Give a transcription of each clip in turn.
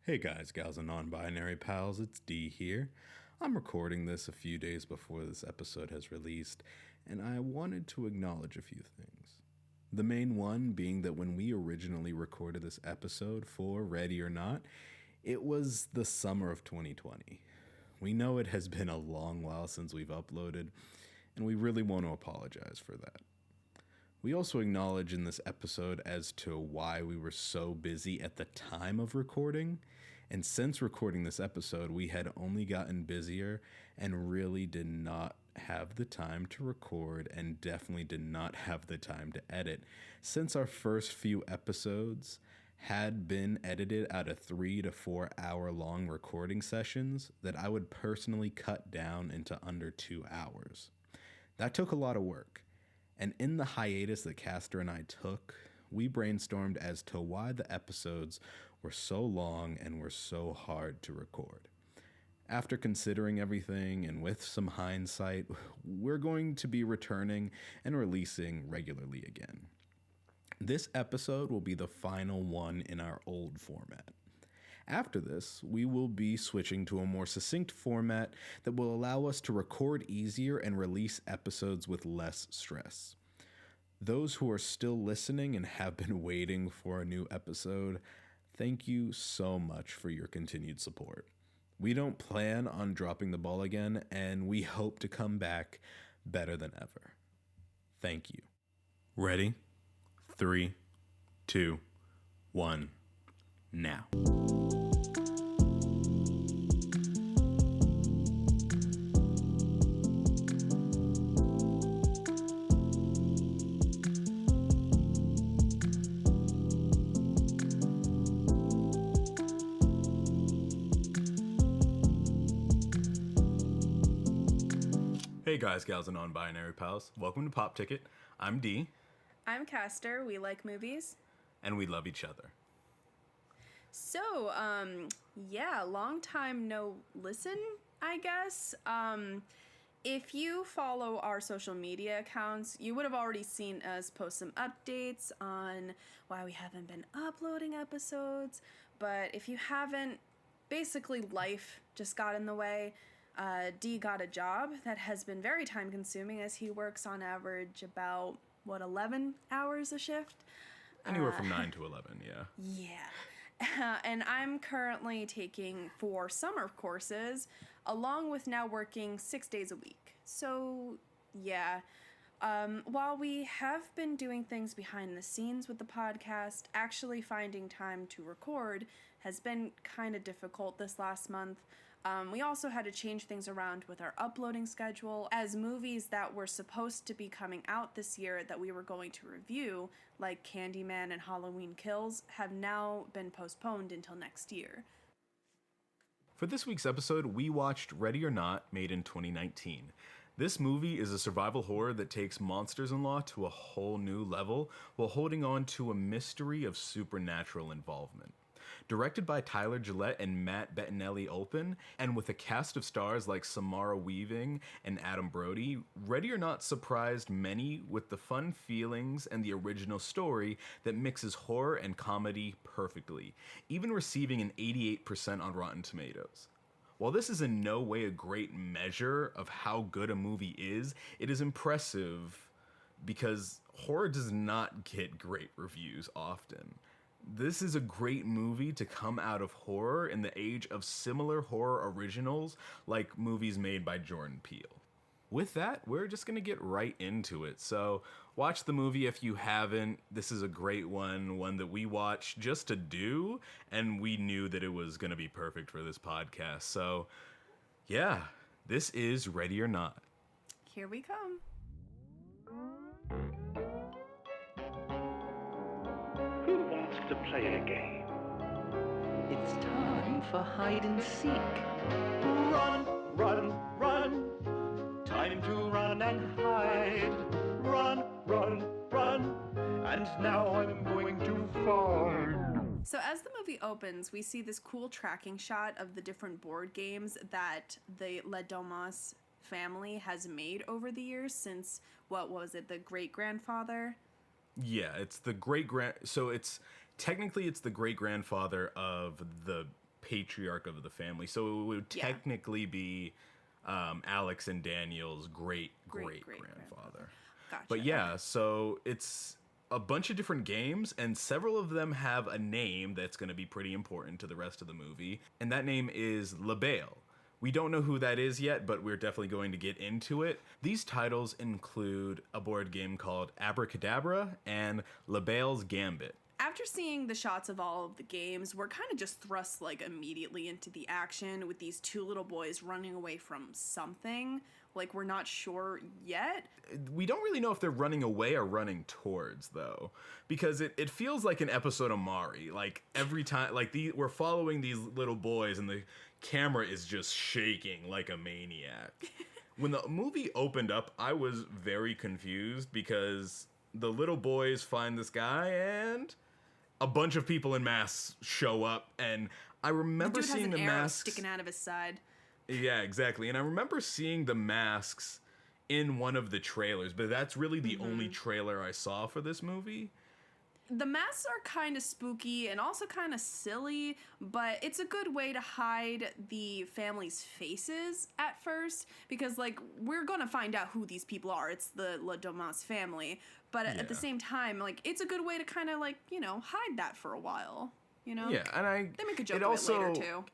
Hey guys, gals, and non-binary pals, it's D here. I'm recording this a few days before this episode has released, and I wanted to acknowledge a few things. The main one being that when we originally recorded this episode for Ready or Not, it was the summer of 2020. We know it has been a long while since we've uploaded, and we really want to apologize for that. We also acknowledge in this episode as to why we were so busy at the time of recording, and since recording this episode, we had only gotten busier and really did not have the time to record and definitely did not have the time to edit, since our first few episodes had been edited out of 3 to 4 hour long recording sessions that I would personally cut down into under 2 hours. That took a lot of work. And in the hiatus that Castor and I took, we brainstormed as to why the episodes were so long and were so hard to record. After considering everything and with some hindsight, we're going to be returning and releasing regularly again. This episode will be the final one in our old format. After this, we will be switching to a more succinct format that will allow us to record easier and release episodes with less stress. Those who are still listening and have been waiting for a new episode, thank you so much for your continued support. We don't plan on dropping the ball again, and we hope to come back better than ever. Thank you. Ready? 3, 2, 1, now. Hey guys, gals, and non-binary pals. Welcome to PopTicket. I'm D. I'm Castor. We like movies. And we love each other. So, long time no listen, I guess. If you follow our social media accounts, you would have already seen us post some updates on why we haven't been uploading episodes. But if you haven't, basically life just got in the way. D got a job that has been very time consuming as he works on average about, 11 hours a shift? Anywhere from 9 to 11, yeah. Yeah. And I'm currently taking 4 summer courses, along with now working 6 days a week. So, yeah. While we have been doing things behind the scenes with the podcast, actually finding time to record has been kind of difficult this last month. We also had to change things around with our uploading schedule, as movies that were supposed to be coming out this year that we were going to review, like Candyman and Halloween Kills, have now been postponed until next year. For this week's episode, we watched Ready or Not, made in 2019. This movie is a survival horror that takes monsters-in-law to a whole new level while holding on to a mystery of supernatural involvement. Directed by Tyler Gillette and Matt Bettinelli-Olpin, and with a cast of stars like Samara Weaving and Adam Brody, Ready or Not surprised many with the fun feelings and the original story that mixes horror and comedy perfectly, even receiving an 88% on Rotten Tomatoes. While this is in no way a great measure of how good a movie is, it is impressive because horror does not get great reviews often. This is a great movie to come out of horror in the age of similar horror originals like movies made by Jordan Peele. With that, we're just going to get right into it. So watch the movie if you haven't. This is a great one that we watched just to do, and we knew that it was going to be perfect for this podcast. So yeah, this is Ready or Not. Here we come. Who wants to play a game? It's time for hide and seek. Run, run, run. Time to run and hide. Run, run, run. And now I'm going to find. So as the movie opens, we see this cool tracking shot of the different board games that the Le Domas family has made over the years since, the great-grandfather? Yeah, it's the great-grand... So it's... Technically, it's the great-grandfather of the patriarch of the family. So it would technically be Alex and Daniel's great-great-grandfather. Gotcha. But yeah, so it's a bunch of different games, and several of them have a name that's going to be pretty important to the rest of the movie, and that name is LaBelle. We don't know who that is yet, but we're definitely going to get into it. These titles include a board game called Abracadabra and LaBelle's Gambit. After seeing the shots of all of the games, we're kind of just thrust like immediately into the action with these two little boys running away from something. Like, we're not sure yet. We don't really know if they're running away or running towards, though, because it feels like an episode of Mari. Like, every time, like, we're following these little boys, and the camera is just shaking like a maniac. When the movie opened up, I was very confused because the little boys find this guy, and a bunch of people in masks show up, and I remember seeing the masks sticking out of his side. Yeah, exactly. And I remember seeing the masks in one of the trailers, but that's really the only trailer I saw for this movie. The masks are kind of spooky and also kind of silly, but it's a good way to hide the family's faces at first, because, like, we're going to find out who these people are. It's the La Domas family. But at the same time, like, it's a good way to kind of, like, you know, hide that for a while, you know? Yeah, and they make a joke of it later, too.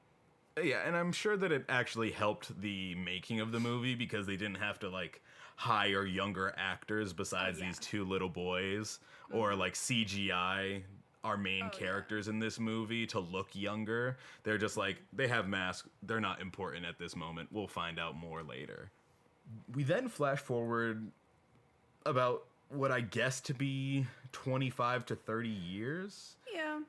Yeah, and I'm sure that it actually helped the making of the movie because they didn't have to, like, hire younger actors besides these two little boys or, like, CGI our main characters in this movie to look younger. They're just like, they have masks. They're not important at this moment. We'll find out more later. We then flash forward about what I guess to be 25 to 30 years. Yeah.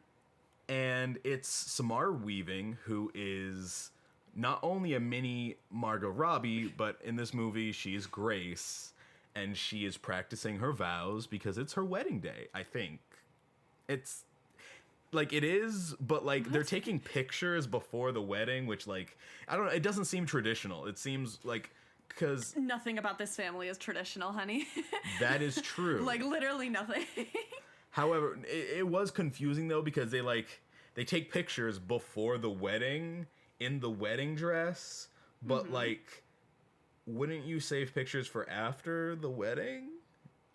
And it's Samara Weaving, who is not only a mini Margot Robbie, but in this movie, she's Grace, and she is practicing her vows because it's her wedding day, I think. It's, like, it is, but, like, they're taking pictures before the wedding, which, like, I don't know, it doesn't seem traditional. It seems, like, because... Nothing about this family is traditional, honey. That is true. Like, literally nothing. However, it was confusing, though, because they take pictures before the wedding in the wedding dress, but, like, wouldn't you save pictures for after the wedding?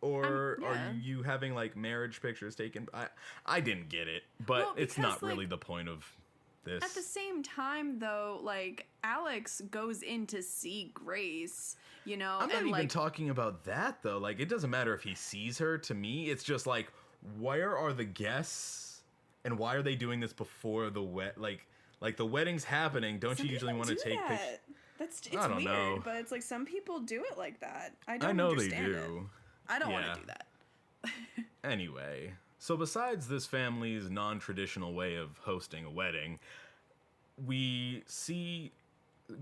Or are you having, like, marriage pictures taken? I didn't get it, but it's not really the point of this. At the same time, though, like, Alex goes in to see Grace, you know? I'm not and, even like, talking about that, though. Like, it doesn't matter if he sees her. To me, it's just, like, where are the guests, and why are they doing this before the like the wedding's happening? Don't you usually want to take pictures? It's I don't weird, know. but it's like some people do it like that. I know understand they it. do. I don't want to do that. Anyway, so besides this family's non-traditional way of hosting a wedding, we see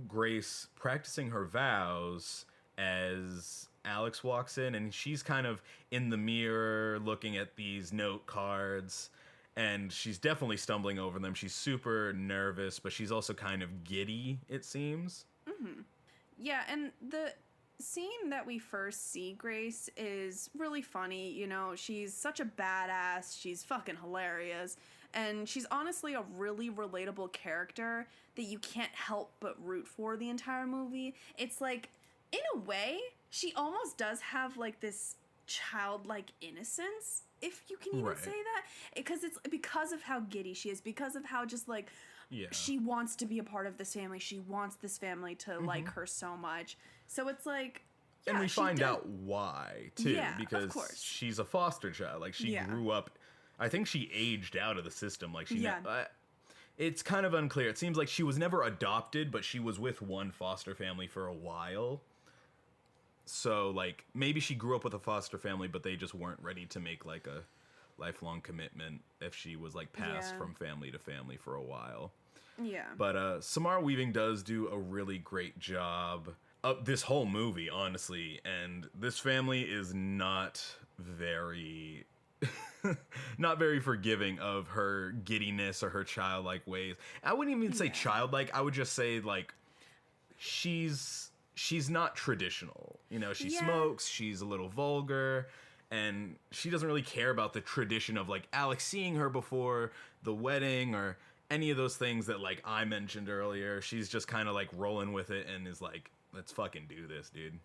Grace practicing her vows as Alex walks in, and she's kind of in the mirror looking at these note cards, and she's definitely stumbling over them. She's super nervous, but she's also kind of giddy, it seems. Yeah, and the scene that we first see Grace is really funny. You know, she's such a badass. She's fucking hilarious. And she's honestly a really relatable character that you can't help but root for the entire movie. It's like, in a way, she almost does have, like, this childlike innocence, if you can even say that. Because it's because of how giddy she is, because of how just, like, she wants to be a part of this family. She wants this family to like her so much. So it's like... and we find out why, too, because of course. She's a foster child. Like, she grew up... I think she aged out of the system. Like, she... it's kind of unclear. It seems like she was never adopted, but she was with one foster family for a while. So, like, maybe she grew up with a foster family, but they just weren't ready to make, like, a lifelong commitment if she was, like, passed from family to family for a while. Yeah. But Samara Weaving does do a really great job of this whole movie, honestly. And this family is not very... not very forgiving of her giddiness or her childlike ways. I wouldn't even say childlike. I would just say, like, she's not traditional. You know, she smokes, she's a little vulgar, and she doesn't really care about the tradition of, like, Alex seeing her before the wedding any of those things that like I mentioned earlier. She's just kind of like rolling with it and is like, let's fucking do this, dude.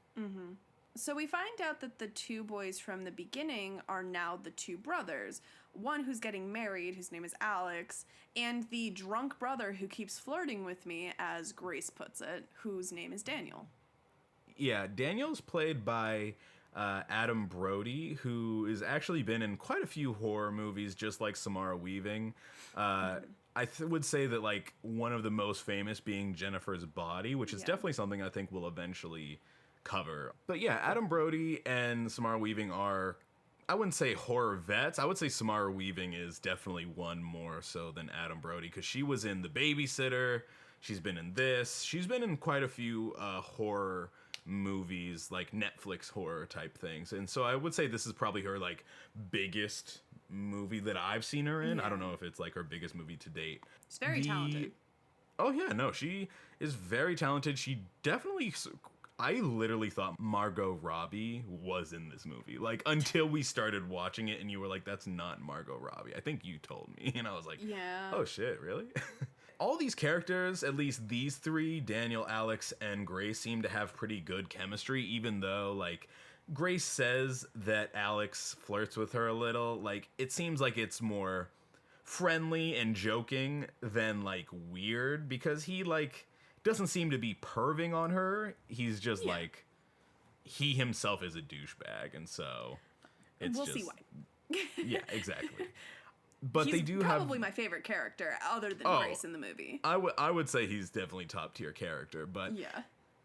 So we find out that the two boys from the beginning are now the two brothers. One who's getting married, whose name is Alex, and the drunk brother who keeps flirting with me, as Grace puts it, whose name is Daniel. Yeah, Daniel's played by Adam Brody, who has actually been in quite a few horror movies, just like Samara Weaving. I would say that like one of the most famous being Jennifer's Body, which is definitely something I think we'll eventually cover. But yeah, Adam Brody and Samara Weaving are, I wouldn't say horror vets. I would say Samara Weaving is definitely one more so than Adam Brody, because she was in The Babysitter. She's been in this. She's been in quite a few horror movies, like Netflix horror type things. And so I would say this is probably her like biggest movie that I've seen her in. I don't know if it's like her biggest movie to date. She's very talented. Oh yeah, no, she is very talented. She definitely, I literally thought Margot Robbie was in this movie. Like, until we started watching it and you were like, that's not Margot Robbie. I think you told me. And I was like, Yeah. oh shit, really? All these characters, at least these three, Daniel, Alex, and Grace, seem to have pretty good chemistry, even though, like, Grace says that Alex flirts with her a little. Like, it seems like it's more friendly and joking than, like, weird, because he, like, doesn't seem to be perving on her. He's just like, he himself is a douchebag, and so it's we'll just, see why. Yeah, exactly. But He's they do probably have my favorite character, other than Grace in the movie. I would say he's definitely top tier character, but Yeah.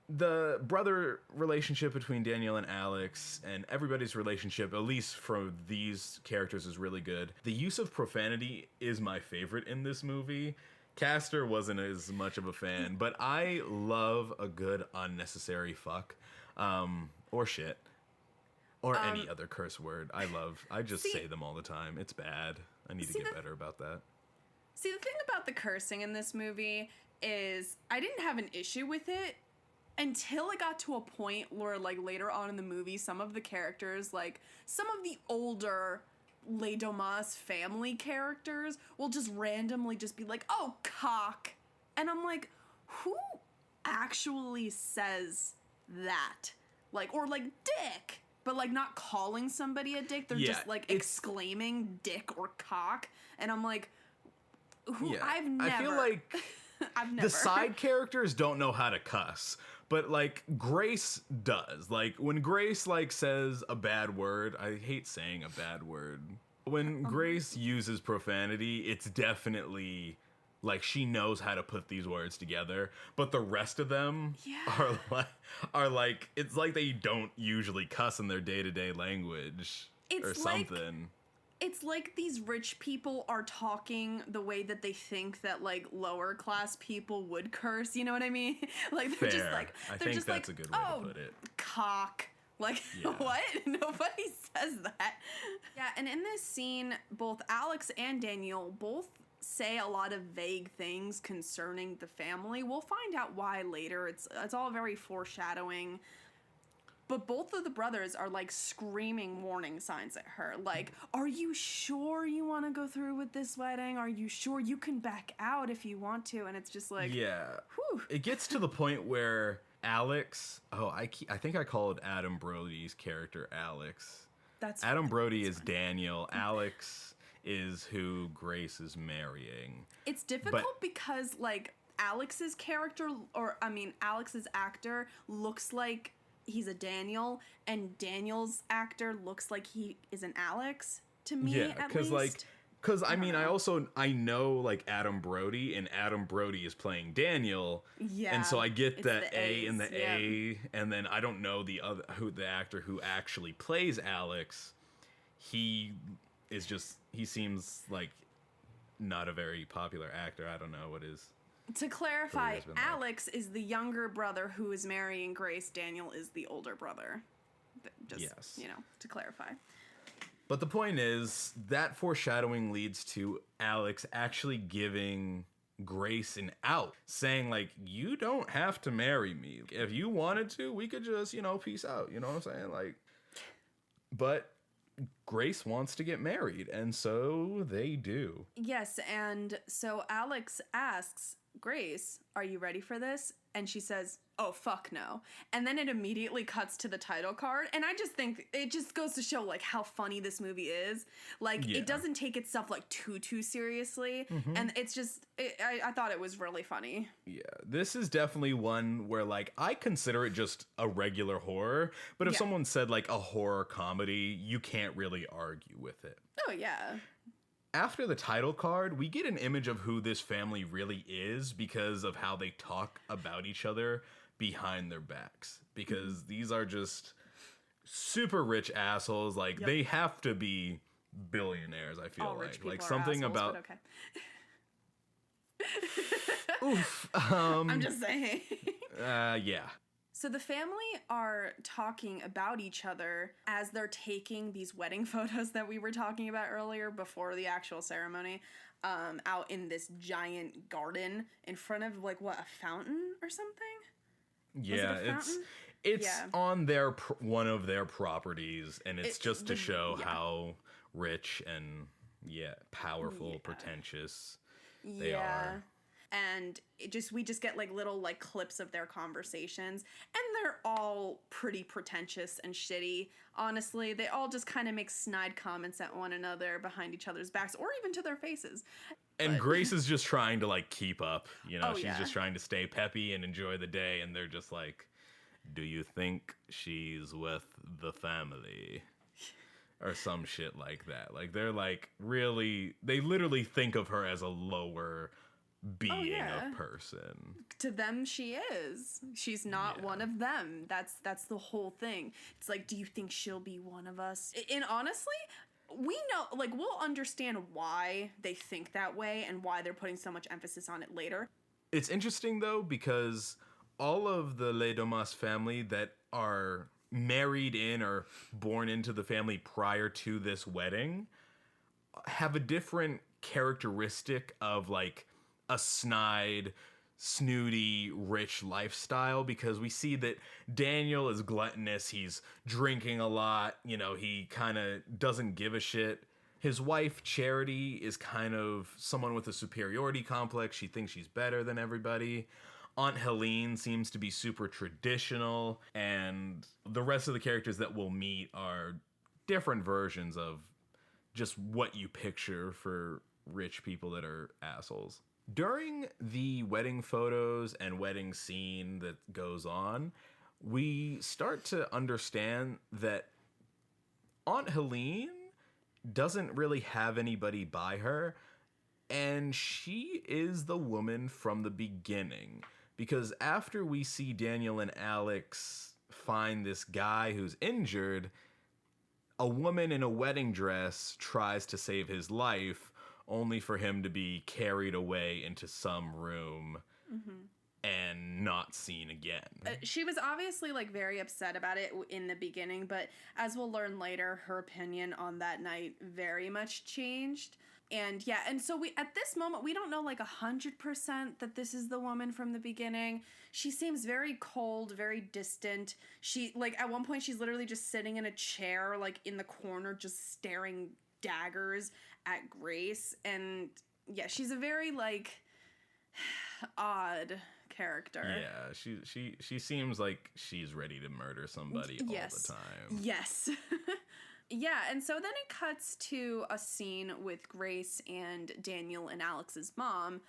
the brother relationship between Daniel and Alex, and everybody's relationship, at least for these characters, is really good. The use of profanity is my favorite in this movie. Castor wasn't as much of a fan, but I love a good unnecessary fuck, or shit, or any other curse word. I just say them all the time. It's bad. I need to get better about that. See, the thing about the cursing in this movie is I didn't have an issue with it until it got to a point where, like, later on in the movie, some of the characters, like, some of the older Les Domas family characters will just randomly just be like, oh, cock. And I'm like, who actually says that? Like, or like dick, but like not calling somebody a dick. They're just like exclaiming dick or cock. And I'm like, who? I've never. I feel like I've never. the side characters don't know how to cuss. But, like, Grace does. Like, when Grace, like, says a bad word, I hate saying a bad word. When Grace uses profanity, it's definitely, like, she knows how to put these words together. But the rest of them are like, it's like they don't usually cuss in their day-to-day language or something. It's like these rich people are talking the way that they think that, like, lower class people would curse, you know what I mean? Like, they're just like, I think that's a good way to put it. Cock. Like, what? Nobody says that. Yeah, and in this scene, both Alex and Daniel both say a lot of vague things concerning the family. We'll find out why later. It's all very foreshadowing. But both of the brothers are, like, screaming warning signs at her. Like, are you sure you want to go through with this wedding? Are you sure you can back out if you want to? And it's just like, whew. It gets to the point where Alex, I think I called Adam Brody's character Alex. Adam Brody is Daniel. Alex is who Grace is marrying. It's difficult because, like, Alex's character, Alex's actor looks like he's a Daniel, and Daniel's actor looks like he is an Alex, to me, at least. Because, I know, like, Adam Brody, and Adam Brody is playing Daniel. Yeah. And so I get the A and the A, and then I don't know the actor who actually plays Alex. He seems like not a very popular actor. I don't know what his... To clarify, Alex is the younger brother who is marrying Grace. Daniel is the older brother. Just, to clarify. But the point is, that foreshadowing leads to Alex actually giving Grace an out, saying, like, you don't have to marry me. If you wanted to, we could just, peace out. You know what I'm saying? Like, but Grace wants to get married, and so they do. Yes, and so Alex asks Grace, "Are you ready for this?" And she says, "Oh, fuck no." And then it immediately cuts to the title card. And I just think it just goes to show, like, how funny this movie is. Like, Yeah. it doesn't take itself, like, too seriously. And it's just, I thought it was really funny. Yeah, this is definitely one where, like, I consider it just a regular horror, but if Yeah. someone said, like, a horror comedy, you can't really argue with it. Oh, yeah. After the title card, we get an image of who this family really is because of how they talk about each other behind their backs. Because these are just super rich assholes. Like, Yep. they have to be billionaires, I feel All rich people like are something assholes, about... but okay. Oof. I'm just saying. Yeah. So the family are talking about each other as they're taking these wedding photos that we were talking about earlier before the actual ceremony, out in this giant garden in front of, like, what, a fountain or something? Yeah, it a fountain? it's Yeah. on their one of their properties, and it's just to show yeah. how rich and powerful, Yeah. pretentious they are. And we just get, like, little, like, clips of their conversations, and they're all pretty pretentious and shitty. Honestly, they all just kind of make snide comments at one another behind each other's backs, or even to their faces. And Grace is just trying to, like, keep up, you know, Oh, she's yeah. just trying to stay peppy and enjoy the day, and they're just like, "Do you think she's with the family?" Or some shit like that. Like, they're like, really, they literally think of her as a lower being yeah. of person. To them, she is. She's not one of them. That's the whole thing. It's like, do you think she'll be one of us? And honestly, we know, like, we'll understand why they think that way and why they're putting so much emphasis on it later. It's interesting, though, because all of the Le Domas family that are married in or born into the family prior to this wedding have a different characteristic of, like, a snide, snooty, rich lifestyle, because we see that Daniel is gluttonous, he's drinking a lot, you know, he kind of doesn't give a shit. His wife, Charity, is kind of someone with a superiority complex. She thinks she's better than everybody. Aunt Helene seems to be super traditional, and the rest of the characters that we'll meet are different versions of just what you picture for rich people that are assholes. During the wedding photos and wedding scene that goes on, we start to understand that Aunt Helene doesn't really have anybody by her, and she is the woman from the beginning. Because after we see Daniel and Alex find this guy who's injured, a woman in a wedding dress tries to save his life, only for him to be carried away into some room and not seen again. She was obviously, like, very upset about it in the beginning, but as we'll learn later, her opinion on that night very much changed. And yeah, and so at this moment, we don't know, like, 100% that this is the woman from the beginning. She seems very cold, very distant. She, like, at one point, she's literally just sitting in a chair, like, in the corner, just staring daggers at Grace. And yeah, she's a very, like, odd character. Yeah, she seems like she's ready to murder somebody all the time. Yes. Yeah, and so then it cuts to a scene with Grace and Daniel and Alex's mom,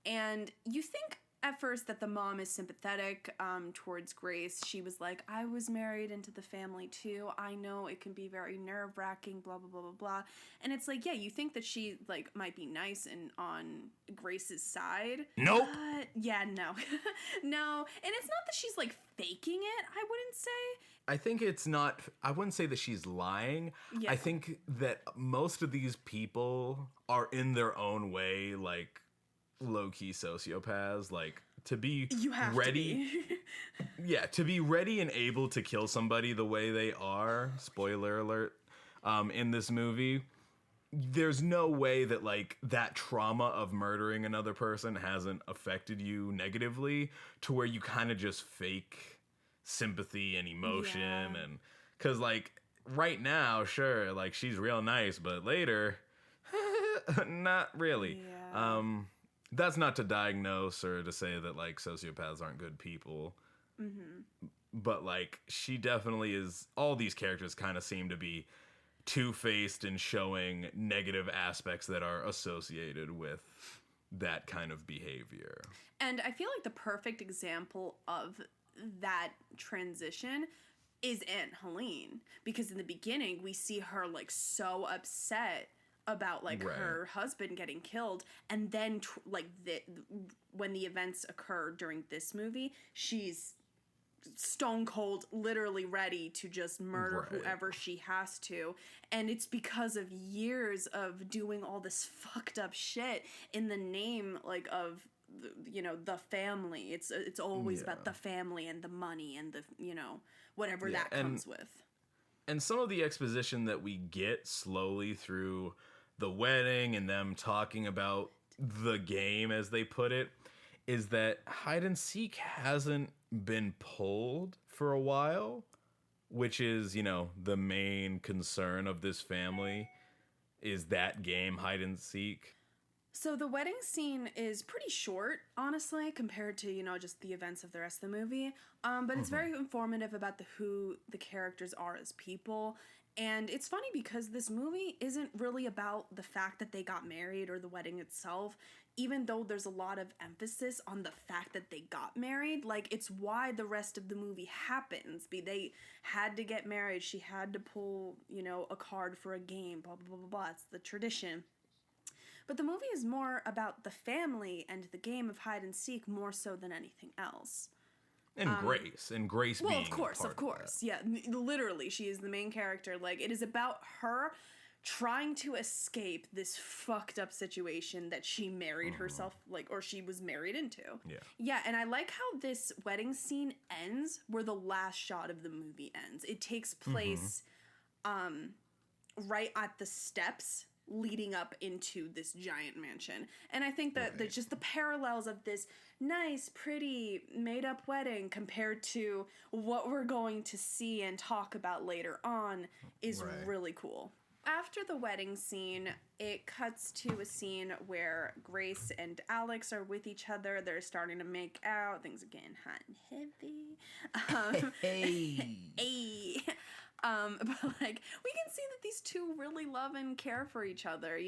and you think at first that the mom is sympathetic towards Grace. She was like, "I was married into the family too. I know it can be very nerve-wracking, blah, blah, blah, blah, blah." And it's like, yeah, you think that she, like, might be nice and on Grace's side. Nope. But, yeah, no. No. And it's not that she's, like, faking it, I wouldn't say. I think it's not, I wouldn't say that she's lying. Yeah. I think that most of these people are in their own way, like, low-key sociopaths. Like, to be You have ready. to be. Yeah, to be ready and able to kill somebody the way they are, spoiler alert, in this movie, there's no way that, like, that trauma of murdering another person hasn't affected you negatively to where you kind of just fake sympathy and emotion. Yeah. And because, like, right now, sure, like she's real nice, but later, not really. Yeah. That's not to diagnose or to say that like sociopaths aren't good people. But like she definitely is. All these characters kind of seem to be two-faced and showing negative aspects that are associated with that kind of behavior. And I feel like the perfect example of that transition is Aunt Helene, because in the beginning we see her like so upset about like Right. her husband getting killed, and then when the events occur during this movie, she's stone cold, literally ready to just murder Right. whoever she has to. And it's because of years of doing all this fucked up shit in the name like of the family. It's always about the family and the money and the whatever that comes with. And some of the exposition that we get slowly through the wedding and them talking about the game, as they put it, is that hide and seek hasn't been pulled for a while, which is, the main concern of this family is that game, hide and seek. So the wedding scene is pretty short, honestly, compared to, just the events of the rest of the movie. But it's very informative about who the characters are as people. And it's funny because this movie isn't really about the fact that they got married or the wedding itself, even though there's a lot of emphasis on the fact that they got married. Like, it's why the rest of the movie happens. They had to get married. She had to pull, a card for a game, blah, blah, blah, blah, blah. It's the tradition. But the movie is more about the family and the game of hide and seek more so than anything else. And Grace being Well, of course. Yeah, literally, she is the main character. Like, it is about her trying to escape this fucked up situation that she married herself, or she was married into. Yeah. Yeah, and I like how this wedding scene ends where the last shot of the movie ends. It takes place right at the steps leading up into this giant mansion. And I think that just the parallels of this nice, pretty, made-up wedding compared to what we're going to see and talk about later on is really cool. After the wedding scene, it cuts to a scene where Grace and Alex are with each other. They're starting to make out. Things are getting hot and heavy. Hey. But like we can see that these two really love and care for each other,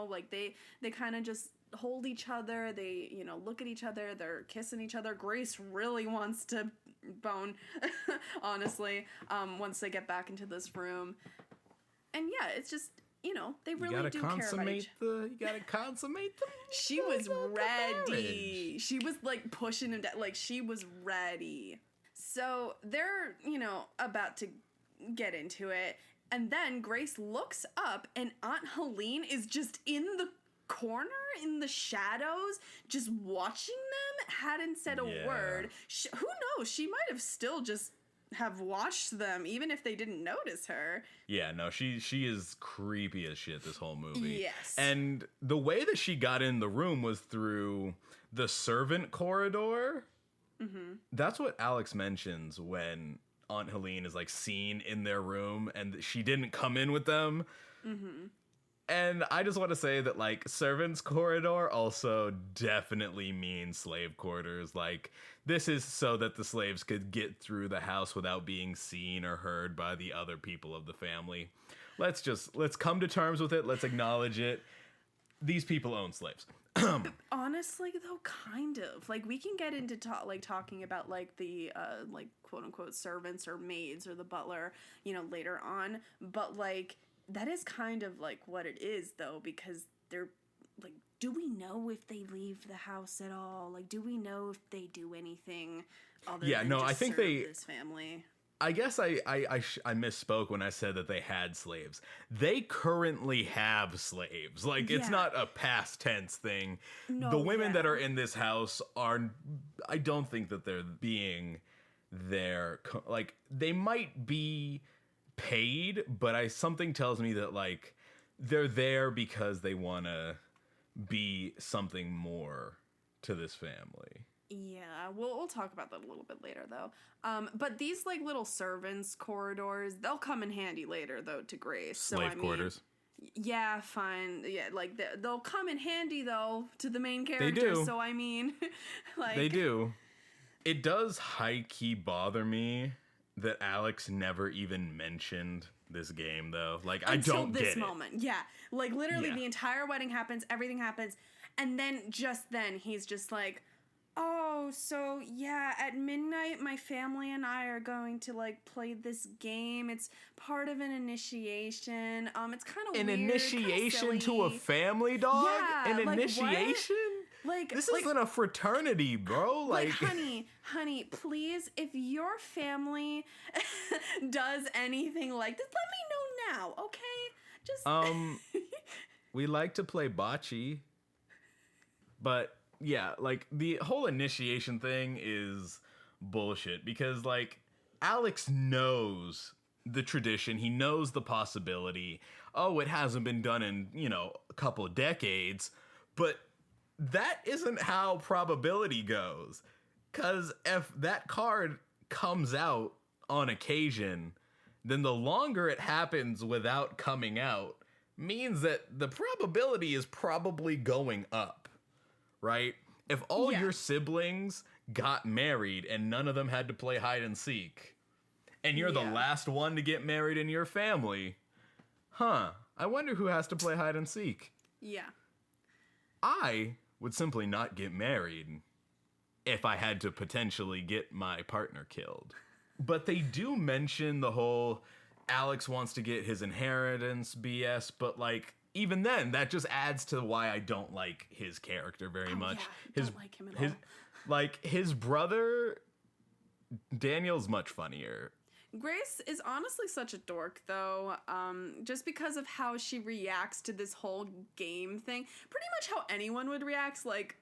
like they kind of just hold each other. They, look at each other. They're kissing each other. Grace really wants to bone, honestly, once they get back into this room. And yeah, it's just, they really do care about each other. You gotta consummate them. She was ready. She was like pushing him down. Like she was ready. So they're, about to get into it. And then Grace looks up and Aunt Helene is just in the corner, in the shadows, just watching them. Hadn't said a word. Who knows? She might have still just have watched them even if they didn't notice her. Yeah, no, she is creepy as shit this whole movie. Yes. And the way that she got in the room was through the servant corridor. That's what Alex mentions when Aunt Helene is like seen in their room and she didn't come in with them. And I just want to say that like servants corridor also definitely means slave quarters. Like this is so that the slaves could get through the house without being seen or heard by the other people of the family. Let's come to terms with it. Let's acknowledge it. These people own slaves. Honestly, though, kind of. Like, we can get into talking about, like, the, like, quote-unquote servants or maids or the butler, later on. But, like, that is kind of, like, what it is, though, because they're, like, do we know if they leave the house at all? Like, do we know if they do anything other than just I think serve this family? I guess I misspoke when I said that they had slaves. They currently have slaves. Like, it's not a past tense thing. No, the women that are in this house I don't think that they're being there. Like, they might be paid, but something tells me that, like, they're there because they want to be something more to this family. Yeah, we'll talk about that a little bit later, though. But these, like, little servants' corridors, they'll come in handy later, though, to Grace. Slave quarters. Yeah, fine. Yeah, like, they'll come in handy, though, to the main character. They do. So, I mean, like... They do. It does high-key bother me that Alex never even mentioned this game, though. Like, I don't get it. Until this moment, yeah. Like, literally, Yeah. the entire wedding happens, everything happens, and then, just then, he's just like... Oh, so yeah, at midnight, my family and I are going to, like, play this game. It's part of an initiation. It's kind of weird. An initiation to a family, dog? Yeah, An like, initiation? Like, This isn't a fraternity, bro. Like, honey, please, if your family does anything like this, let me know now, okay? Just... We like to play bocce, but... Yeah, like, the whole initiation thing is bullshit because, like, Alex knows the tradition. He knows the possibility. Oh, it hasn't been done in, a couple of decades, but that isn't how probability goes. Because if that card comes out on occasion, then the longer it happens without coming out means that the probability is probably going up. Right? If all your siblings got married and none of them had to play hide and seek, and you're the last one to get married in your family, I wonder who has to play hide and seek. Yeah. I would simply not get married if I had to potentially get my partner killed. But they do mention the whole Alex wants to get his inheritance BS, but like, even then, that just adds to why I don't like his character very much. Yeah, don't like him at all. Like, his brother, Daniel's much funnier. Grace is honestly such a dork, though, just because of how she reacts to this whole game thing. Pretty much how anyone would react, like,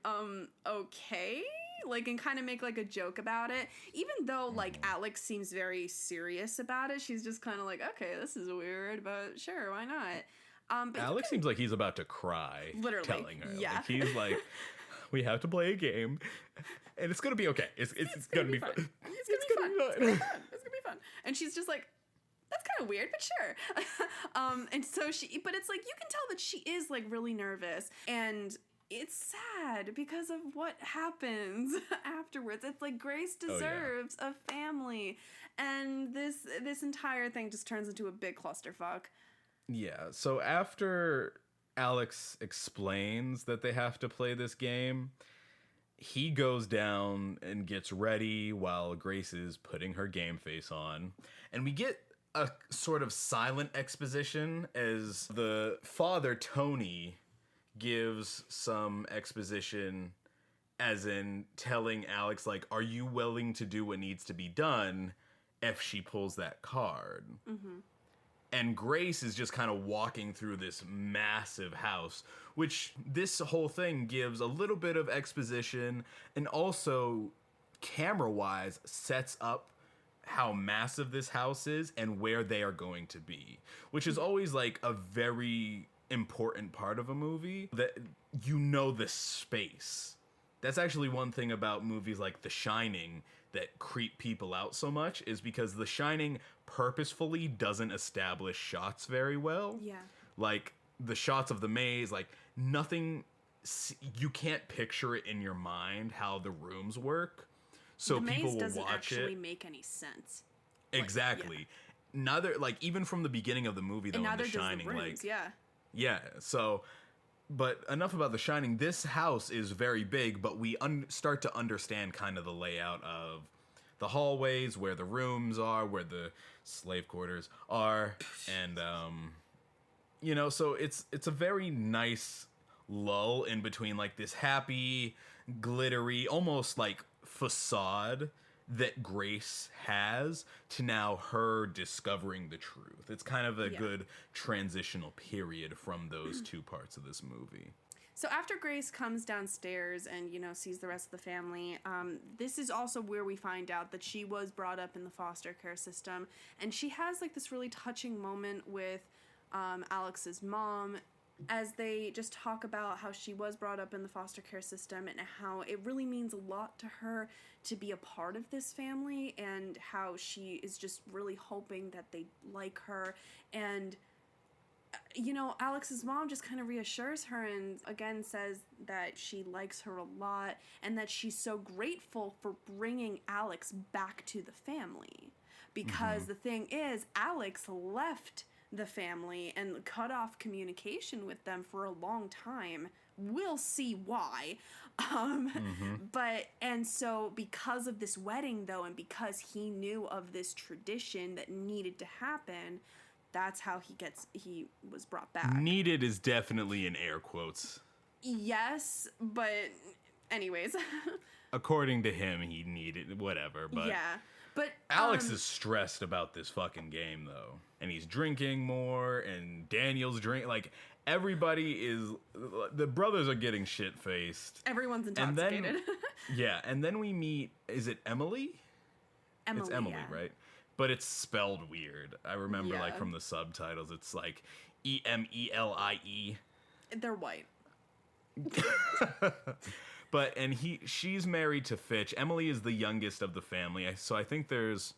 okay? Like, and kind of make, like, a joke about it. Even though, like, Alex seems very serious about it, she's just kind of like, okay, this is weird, but sure, why not? But Alex seems like he's about to cry. Literally, telling her. yeah. Like, he's like, we have to play a game, and it's gonna be okay. It's gonna be fun. It's gonna be fun. It's gonna be fun. And she's just like, that's kind of weird, but sure. And so but it's like, you can tell that she is like really nervous, and it's sad because of what happens afterwards. It's like Grace deserves a family, and this entire thing just turns into a big clusterfuck. Yeah, so after Alex explains that they have to play this game, he goes down and gets ready while Grace is putting her game face on. And we get a sort of silent exposition as the father, Tony, gives some exposition, as in telling Alex, like, are you willing to do what needs to be done if she pulls that card? Mm-hmm. And Grace is just kind of walking through this massive house, which this whole thing gives a little bit of exposition and also camera-wise sets up how massive this house is and where they are going to be, which is always like a very important part of a movie, that the space. That's actually one thing about movies like The Shining that creep people out so much, is because The Shining purposefully doesn't establish shots very well. Yeah. Like, the shots of the maze, like, nothing, you can't picture it in your mind how the rooms work. So the people maze will doesn't watch actually it. make any sense. Exactly. Like, Neither, like, even from the beginning of the movie, though, and in neither The Shining, does the rooms, like, yeah, so, but enough about The Shining. This house is very big, but we start to understand kind of the layout of the hallways, where the rooms are, where the slave quarters are, and, so it's a very nice lull in between, like, this happy, glittery, almost like facade that Grace has to now her discovering the truth. It's kind of a good transitional period from those two parts of this movie. So after Grace comes downstairs and, sees the rest of the family, this is also where we find out that she was brought up in the foster care system. And she has, like, this really touching moment with Alex's mom, as they just talk about how she was brought up in the foster care system and how it really means a lot to her to be a part of this family, and how she is just really hoping that they like her. And you know, Alex's mom just kind of reassures her and again says that she likes her a lot and that she's so grateful for bringing Alex back to the family. Because the thing is, Alex left the family and cut off communication with them for a long time. We'll see why. But, and so because of this wedding though, and because he knew of this tradition that needed to happen, that's how he was brought back. Needed is definitely in air quotes. Yes, but anyways. According to him, he needed whatever, but yeah. But Alex is stressed about this fucking game though. And he's drinking more, and Daniel's like everybody is, the brothers are getting shit-faced. Everyone's intoxicated. And then we meet, is it Emily? It's Emily, yeah. right? But it's spelled weird. I remember, like, from the subtitles, it's like Emelie. They're white. But, and she's married to Fitch. Emily is the youngest of the family, so I think there's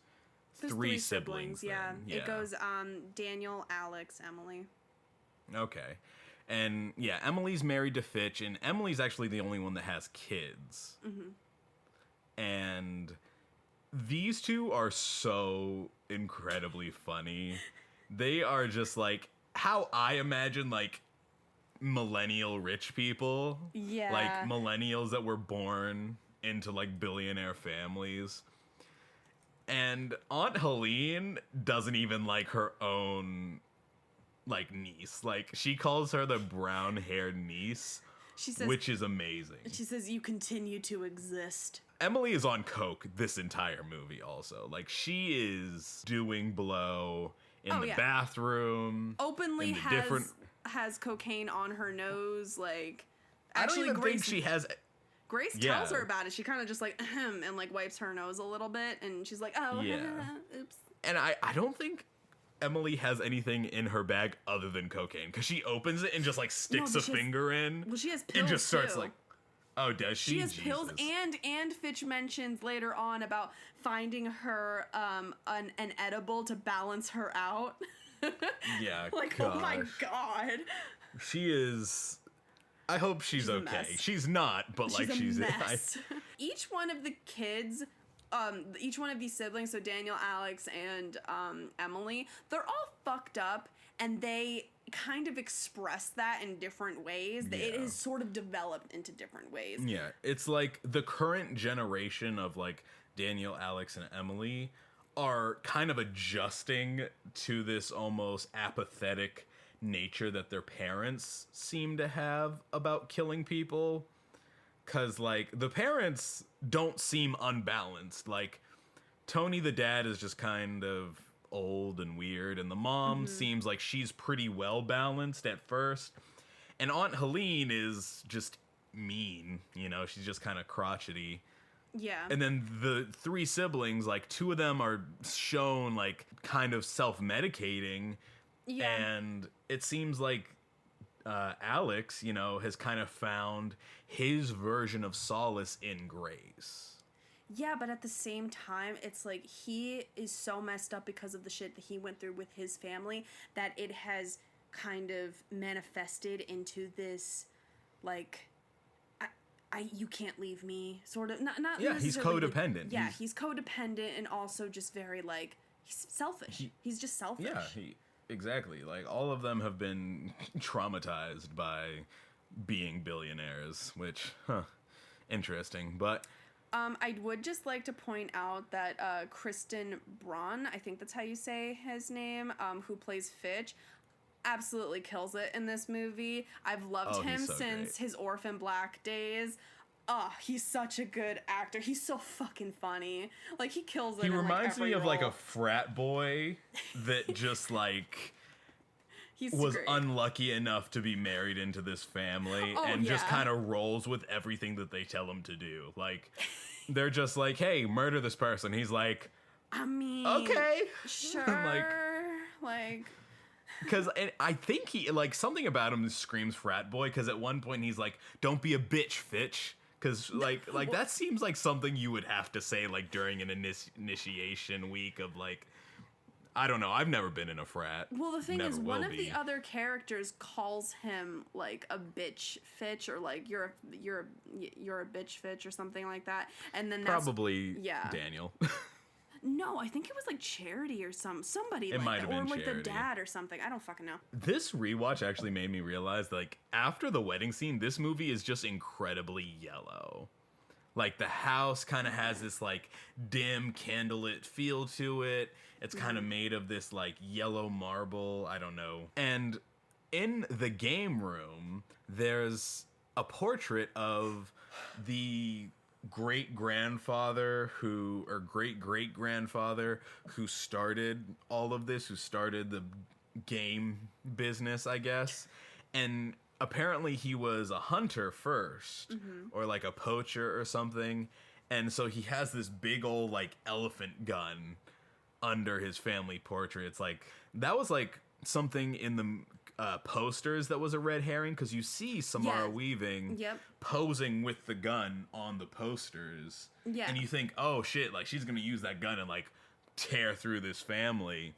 three siblings. Yeah. It goes, Daniel, Alex, Emily. Okay. And, yeah, Emily's married to Fitch, and Emily's actually the only one that has kids. And these two are so incredibly funny. They are just like how I imagine like millennial rich people. Yeah. Like millennials that were born into like billionaire families. And Aunt Helene doesn't even like her own like niece. Like she calls her the brown-haired niece, She says, which is amazing. She says, "You continue to exist." Emily is on coke this entire movie also. Like, she is doing blow in the bathroom. Openly in the has cocaine on her nose. Like, I don't even think she has... Grace tells her about it. She kind of just like, ahem, and like wipes her nose a little bit. And she's like, oh, oops. And I don't think Emily has anything in her bag other than cocaine. Because she opens it and just like sticks a finger in. Well, she has pills and just starts too. like... Oh, does she? She has Jesus. pills, and Fitch mentions later on about finding her an edible to balance her out. Yeah, like, gosh. oh my god. She is... I hope she's okay. She's not, but like she's a mess. Each one of the kids, each one of these siblings, so Daniel, Alex, and Emily, they're all fucked up, and they kind of express that in different ways. Yeah. It is sort of developed into different ways. Yeah, it's like the current generation of like Daniel, Alex, and Emily are kind of adjusting to this almost apathetic nature that their parents seem to have about killing people. Cause like the parents don't seem unbalanced. Like Tony the dad is just kind of old and weird, and the mom seems like she's pretty well balanced at first, and Aunt Helene is just mean, you know, she's just kind of crotchety. Yeah. And then the three siblings, like two of them are shown like kind of self-medicating. Yeah. And it seems like Alex, you know, has kind of found his version of solace in Grace. Yeah, but at the same time, it's like he is so messed up because of the shit that he went through with his family that it has kind of manifested into this, like, you can't leave me, sort of. Not he's codependent. He's codependent and also just very, like, he's selfish. He's just selfish. Yeah, exactly. Like, all of them have been traumatized by being billionaires, which, interesting, but... I would just like to point out that Kristen Braun, I think that's how you say his name, who plays Fitch, absolutely kills it in this movie. I've loved him since his Orphan Black days. Oh, he's such a good actor. He's so fucking funny. Like, he kills it. He reminds me of like a frat boy that just like... was unlucky enough to be married into this family and just kind of rolls with everything that they tell him to do. Like, they're just like, hey, murder this person. He's like, I mean, okay. Sure. like, Because I think he, like, something about him screams frat boy, because at one point he's like, don't be a bitch, Fitch. Because, like, that seems like something you would have to say, like, during an initiation week of, like, I don't know. I've never been in a frat. Well, the thing Never is, will one of be. the other characters calls him like a bitch Fitch, or like you're a bitch Fitch or something like that. And then that's Probably yeah. Daniel. No, I think it was like Charity or somebody It like might that, have been or like Charity. the dad or something. I don't fucking know. This rewatch actually made me realize, like, after the wedding scene, this movie is just incredibly yellow. Like, the house kind of has this, like, dim, candlelit feel to it. It's kind of made of this, like, yellow marble. I don't know. And in the game room, there's a portrait of the great-grandfather or great-great-grandfather who started all of this, who started the game business, I guess. And apparently he was a hunter first, or like a poacher or something. And so he has this big old, like, elephant gun under his family portrait. It's like, that was like something in the posters that was a red herring, because you see Samara Weaving posing with the gun on the posters. Yeah. And you think, oh shit, like, she's gonna use that gun and, like, tear through this family.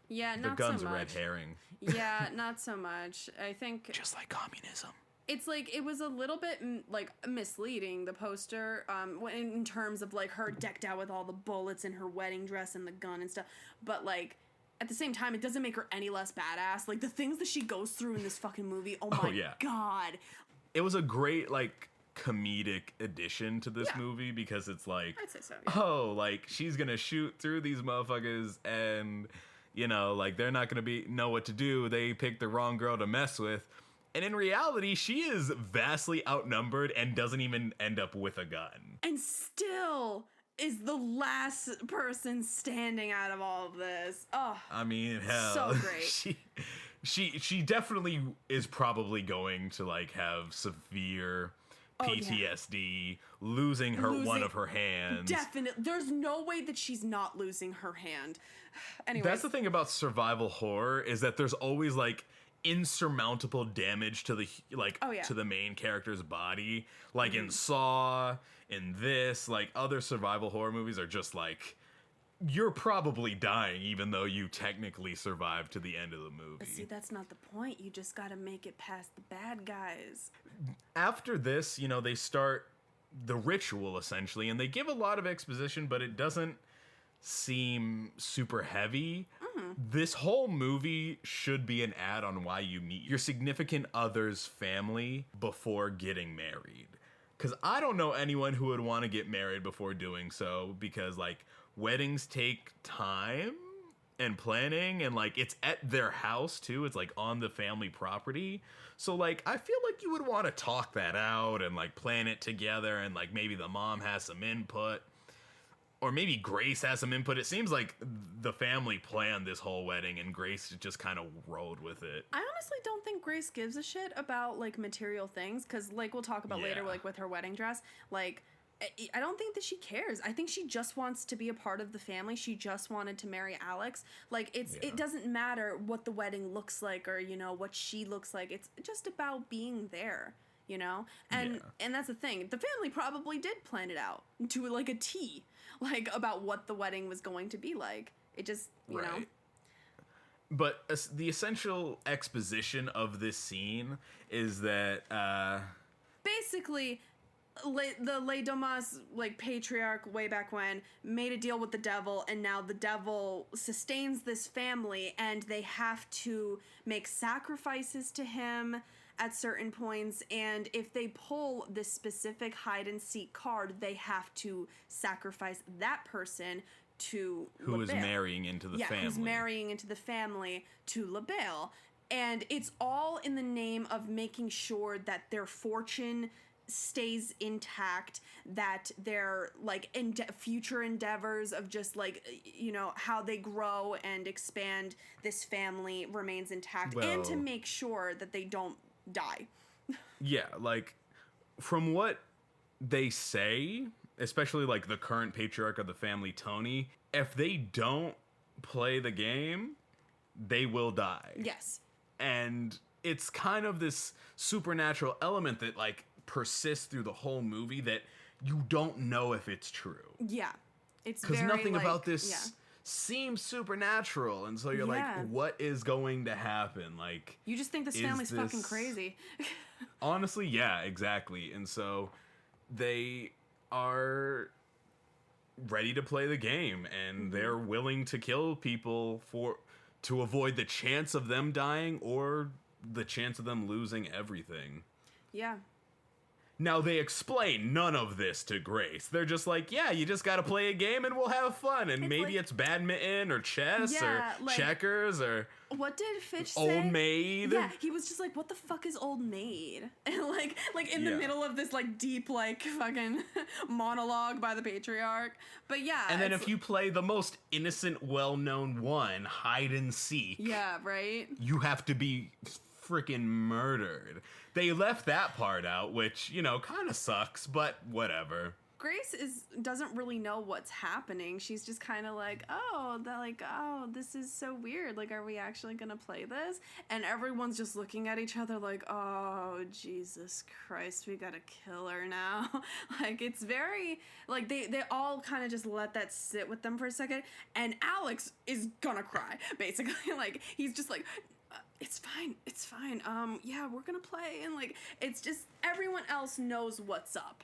Yeah, the not gun's so much. a red herring. Yeah, not so much. I think Just like communism. it's like it was a little bit like misleading, the poster, in terms of like her decked out with all the bullets and her wedding dress and the gun and stuff. But like at the same time, it doesn't make her any less badass. Like the things that she goes through in this fucking movie. Oh my god! It was a great, like, comedic addition to this movie, because it's like, I'd say so. Oh, like, she's gonna shoot through these motherfuckers, and, you know, like, they're not gonna know what to do. They picked the wrong girl to mess with. And in reality, she is vastly outnumbered and doesn't even end up with a gun. And still is the last person standing out of all of this. Oh, I mean, hell. So great. She definitely is probably going to, like, have severe PTSD, losing one of her hands. Definitely. There's no way that she's not losing her hand. Anyway. That's the thing about survival horror, is that there's always, like, insurmountable damage to the, like, to the main character's body. Like in Saw, in this, like, other survival horror movies are just like, you're probably dying even though you technically survived to the end of the movie. But see, that's not the point. You just gotta make it past the bad guys. After this, you know, they start the ritual, essentially, and they give a lot of exposition, but it doesn't seem super heavy. This whole movie should be an ad on why you meet your significant other's family before getting married. Because I don't know anyone who would want to get married before doing so, because, like, weddings take time and planning, and, like, it's at their house too. It's, like, on the family property. So, like, I feel like you would want to talk that out and, like, plan it together, and, like, maybe the mom has some input. Or maybe Grace has some input. It seems like the family planned this whole wedding and Grace just kind of rolled with it. I honestly don't think Grace gives a shit about, like, material things, because, like, we'll talk about later, like, with her wedding dress. Like, I don't think that she cares. I think she just wants to be a part of the family. She just wanted to marry Alex. Like, it doesn't matter what the wedding looks like or, you know, what she looks like. It's just about being there, you know? And that's the thing. The family probably did plan it out to, like, a T. Like, about what the wedding was going to be like. It just, you know. But the essential exposition of this scene is that, basically, the Les Domas, like, patriarch way back when, made a deal with the devil, and now the devil sustains this family, and they have to make sacrifices to him at certain points, and if they pull this specific hide-and-seek card, they have to sacrifice that person to who is marrying into the family. Yeah, who's marrying into the family to LaBelle. And it's all in the name of making sure that their fortune stays intact, that their, like, future endeavors of just, like, you know, how they grow and expand this family remains intact, and to make sure that they don't die. Yeah, like, from what they say, especially, like, the current patriarch of the family, Tony, if they don't play the game, they will die. Yes. And it's kind of this supernatural element that like persists through the whole movie that you don't know if it's true. Yeah. It's because very, nothing like, about this yeah. seems supernatural, and so you're Yeah. like, what is going to happen? Like, You just think this is family's fucking this- crazy. honestly, yeah, exactly. And so they are ready to play the game, and they're willing to kill people to avoid the chance of them dying or the chance of them losing everything. Yeah. Now, they explain none of this to Grace. They're just like, yeah, you just gotta play a game and we'll have fun. And It's maybe like- it's badminton or chess Yeah, or like- checkers or What did Fitch say? Old Maid. Yeah, he was just like, what the fuck is Old Maid? And like in the Yeah. middle of this like deep like fucking monologue by the patriarch. But yeah. And then it's- if you play the most innocent, well-known one, hide and seek, Yeah, right? you have to be freaking murdered. They left that part out, which, you know, kind of sucks, but whatever. Grace doesn't really know what's happening. She's just kind of like, oh, this is so weird. Like, are we actually gonna play this? And everyone's just looking at each other like, oh, Jesus Christ, we gotta kill her now. Like, it's very, like, they all kind of just let that sit with them for a second. And Alex is gonna cry, basically. Like, he's just like, it's fine. Yeah, we're gonna play. And like, it's just, everyone else knows what's up.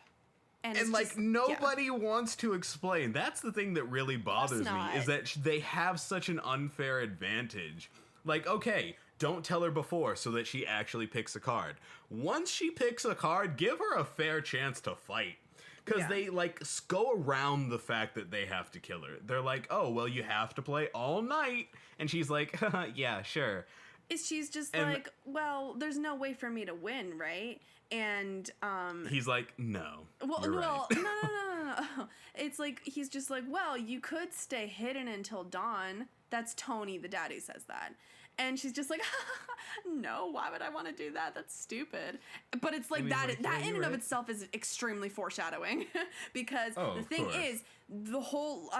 And it's like just- nobody wants to explain. That's the thing that really bothers me, not. is that they have such an unfair advantage. Like, okay, don't tell her before so that she actually picks a card. Once she picks a card, give her a fair chance to fight. Because Yeah. they, like, go around the fact that they have to kill her. They're like, oh, well, you have to play all night. And she's like, yeah, sure. She's just And- like, well, there's no way for me to win, right? And He's like, no. well, you're well, right. no. It's like he's just like, well, you could stay hidden until dawn. That's Tony, the daddy says that. And she's just like, no, why would I want to do that? That's stupid. But it's like And he's that like, that yeah, in you're and of right. itself is extremely foreshadowing because Oh, the of thing course. is, the whole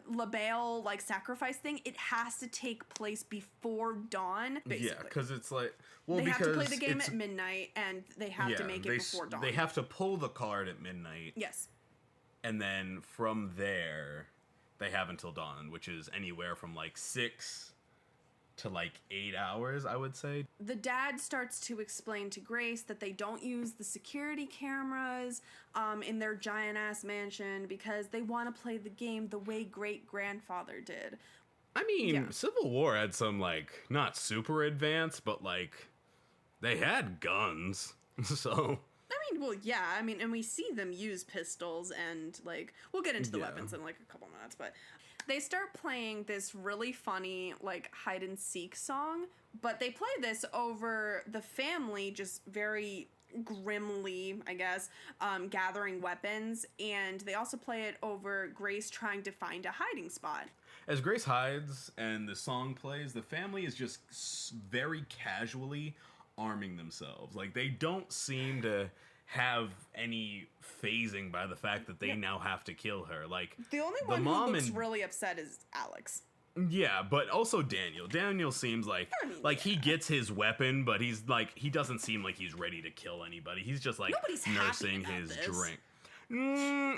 LaBelle like sacrifice thing, it has to take place before dawn, basically. Yeah, because it's like, well, They have because to play the game it's- at midnight, and they have to make it before dawn. They have to pull the card at midnight, Yes. and then from there, they have until dawn, which is anywhere from like 6 to like 8 hours, I would say. The dad starts to explain to Grace that they don't use the security cameras in their giant-ass mansion because they want to play the game the way great-grandfather did. I mean, Yeah. Civil War had some like not super advanced, but like they had guns, so. I mean, well, yeah, I mean, and we see them use pistols and, like, we'll get into the Yeah. weapons in, like, a couple minutes, but they start playing this really funny, like, hide-and-seek song, but they play this over the family just very grimly, I guess, gathering weapons, and they also play it over Grace trying to find a hiding spot. As Grace hides and the song plays, the family is just very casually arming themselves. Like, they don't seem to have any phasing by the fact that they now have to kill her. Like, The only the one who mom looks and really upset is Alex. yeah, but also Daniel. Daniel seems like I mean, he gets his weapon, but he's like, he doesn't seem like he's ready to kill anybody. He's just like Nobody's happy nursing about his this. drink. I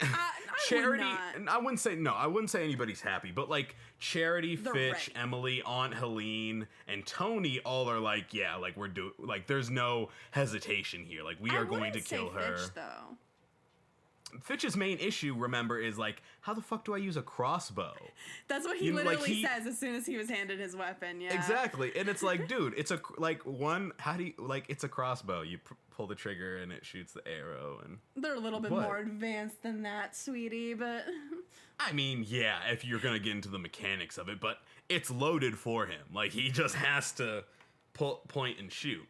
Charity, would not. I wouldn't say anybody's happy, but like Charity, They're Fitch, ready. Emily, Aunt Helene, and Tony all are like, yeah, like there's no hesitation here. Like we I are going to wouldn't say kill her. Fitch, though. Fitch's main issue, remember, is like, how the fuck do I use a crossbow? That's what he You know, like, literally he- says as soon as he was handed his weapon. Yeah, Exactly, and it's like, dude, it's it's a crossbow. You pull the trigger and it shoots the arrow, and They're a little bit What? more advanced than that, sweetie. But I mean, yeah, if you're gonna get into the mechanics of it, but it's loaded for him. Like he just has to point and shoot.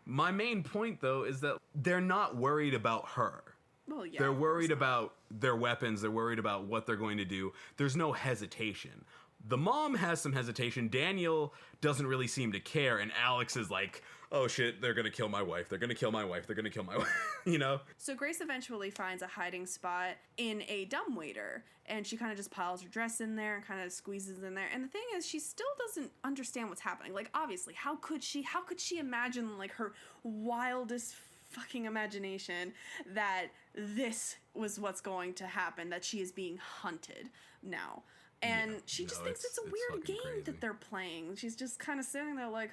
My main point, though, is that they're not worried about her. well, yeah, They're of course worried not. about their weapons. They're worried about what they're going to do. There's no hesitation. The mom has some hesitation. Daniel doesn't really seem to care. And Alex is like, oh shit, they're gonna kill my wife. They're gonna kill my wife. They're gonna kill my wife. You know? So Grace eventually finds a hiding spot in a dumbwaiter, and she kind of just piles her dress in there and kind of squeezes in there. And the thing is, she still doesn't understand what's happening. Like, obviously, how could she imagine, like, her wildest fucking imagination that this was what's going to happen, that she is being hunted now. And she just thinks it's a weird game crazy that they're playing. She's just kind of sitting there like,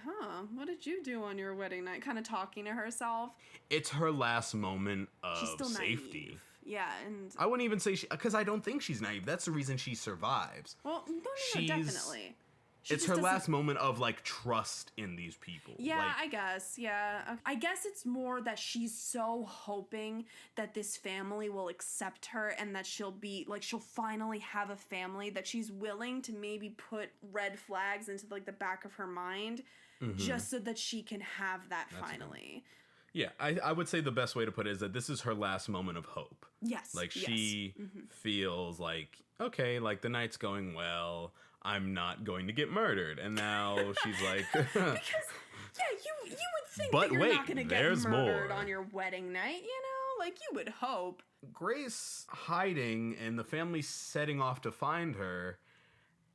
what did you do on your wedding night? Kind of talking to herself. It's her last moment of She's still safety. naive. Yeah, and... I wouldn't even say because I don't think she's naive. That's the reason she survives. Well, no, definitely. It's her last moment of, like, trust in these people. Yeah, like, I guess. Yeah. I guess it's more that she's so hoping that this family will accept her and that she'll finally have a family, that she's willing to maybe put red flags into, like, the back of her mind just so that she can have that finally. Yeah, I would say the best way to put it is that this is her last moment of hope. Yes. Like, she feels like, okay, like, the night's going well. I'm not going to get murdered. And now she's like... Because, yeah, you would think but that you're wait, not going to get there's murdered more. on your wedding night, you know? Like, you would hope. Grace hiding and the family setting off to find her,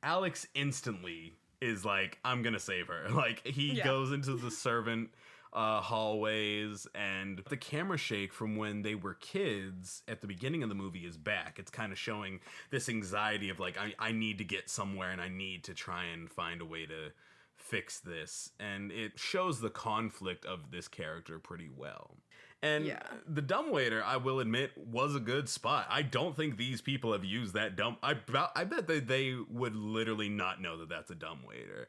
Alex instantly is like, I'm going to save her. Like, he goes into the servant... hallways, and the camera shake from when they were kids at the beginning of the movie is back. It's kind of showing this anxiety of like, I need to get somewhere and I need to try and find a way to fix this. And it shows the conflict of this character pretty well. And the dumbwaiter, I will admit, was a good spot. I don't think these people have used that I bet that they would literally not know that that's a dumbwaiter.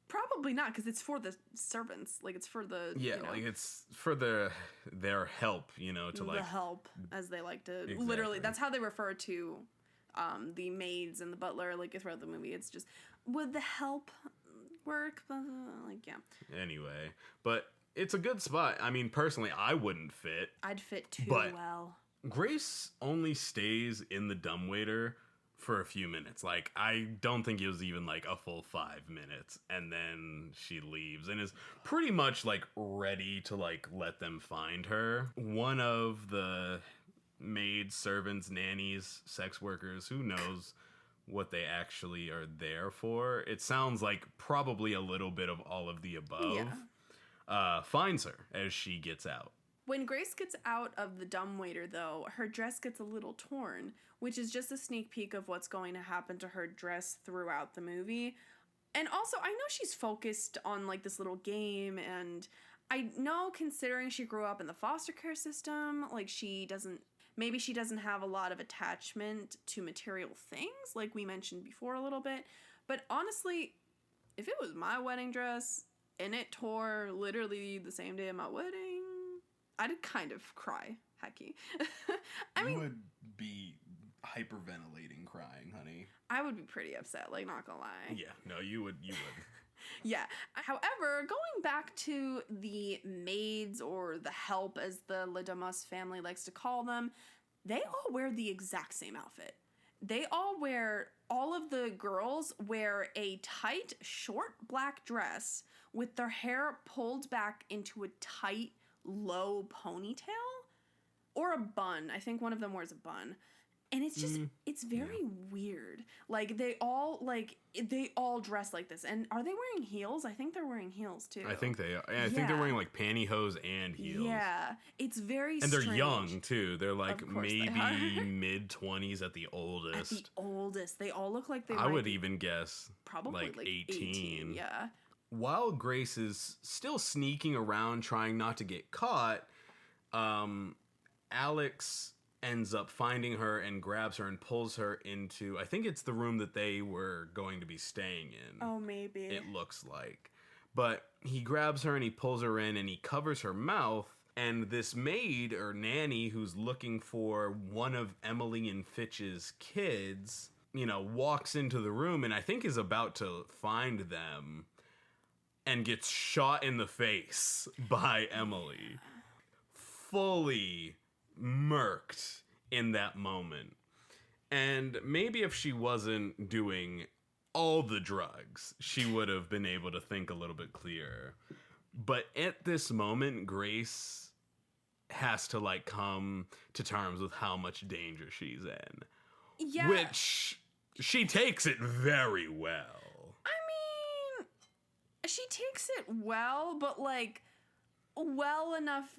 Probably not, because it's for the servants. Like, it's for the... Yeah, you know, like, it's for their help, you know, to, like... The help, as they like to... Exactly. Literally, that's how they refer to the maids and the butler, like, throughout the movie. It's just, would the help work? Like, yeah. Anyway, but it's a good spot. I mean, personally, I wouldn't fit. I'd fit too But- well. Grace only stays in the dumbwaiter for a few minutes. Like, I don't think it was even like a full 5 minutes, and then she leaves and is pretty much like ready to like let them find her. One of the maids, servants, nannies, sex workers, who knows what they actually are there for. It sounds like probably a little bit of all of the above. Finds her as she gets out. When Grace gets out of the dumbwaiter, though, her dress gets a little torn, which is just a sneak peek of what's going to happen to her dress throughout the movie. And also, I know she's focused on, like, this little game, and I know, considering she grew up in the foster care system, like, maybe she doesn't have a lot of attachment to material things, like we mentioned before a little bit. But honestly, if it was my wedding dress, and it tore literally the same day of my wedding... I'd kind of cry, hecky. You would be hyperventilating crying, honey. I would be pretty upset, like, not gonna lie. Yeah, no, you would. Yeah. However, going back to the maids, or the help, as the Ledamas family likes to call them, they all wear the exact same outfit. All of the girls wear a tight, short black dress with their hair pulled back into a tight, low ponytail or a bun. I think one of them wears a bun. And it's just, it's very weird. Like, they all dress like this. And are they wearing heels? I think they're wearing heels, too. I think they are. I think they're wearing, like, pantyhose and heels. Yeah. It's very and strange. they're young, too. They're, like, maybe they mid-20s at the oldest. At the oldest. They all look like they I would even guess, probably like 18. Yeah. While Grace is still sneaking around trying not to get caught, Alex ends up finding her and grabs her and pulls her into, I think it's the room that they were going to be staying in. Oh, maybe. It looks like. But he grabs her and he pulls her in and he covers her mouth. And this maid or nanny who's looking for one of Emily and Fitch's kids, you know, walks into the room and I think is about to find them and gets shot in the face by Emily. Fully murked in that moment. And maybe if she wasn't doing all the drugs, she would have been able to think a little bit clearer. But at this moment, Grace has to, like, come to terms with how much danger she's in. Yeah. Which she takes it very well. I mean, she takes it well, but, like, well enough,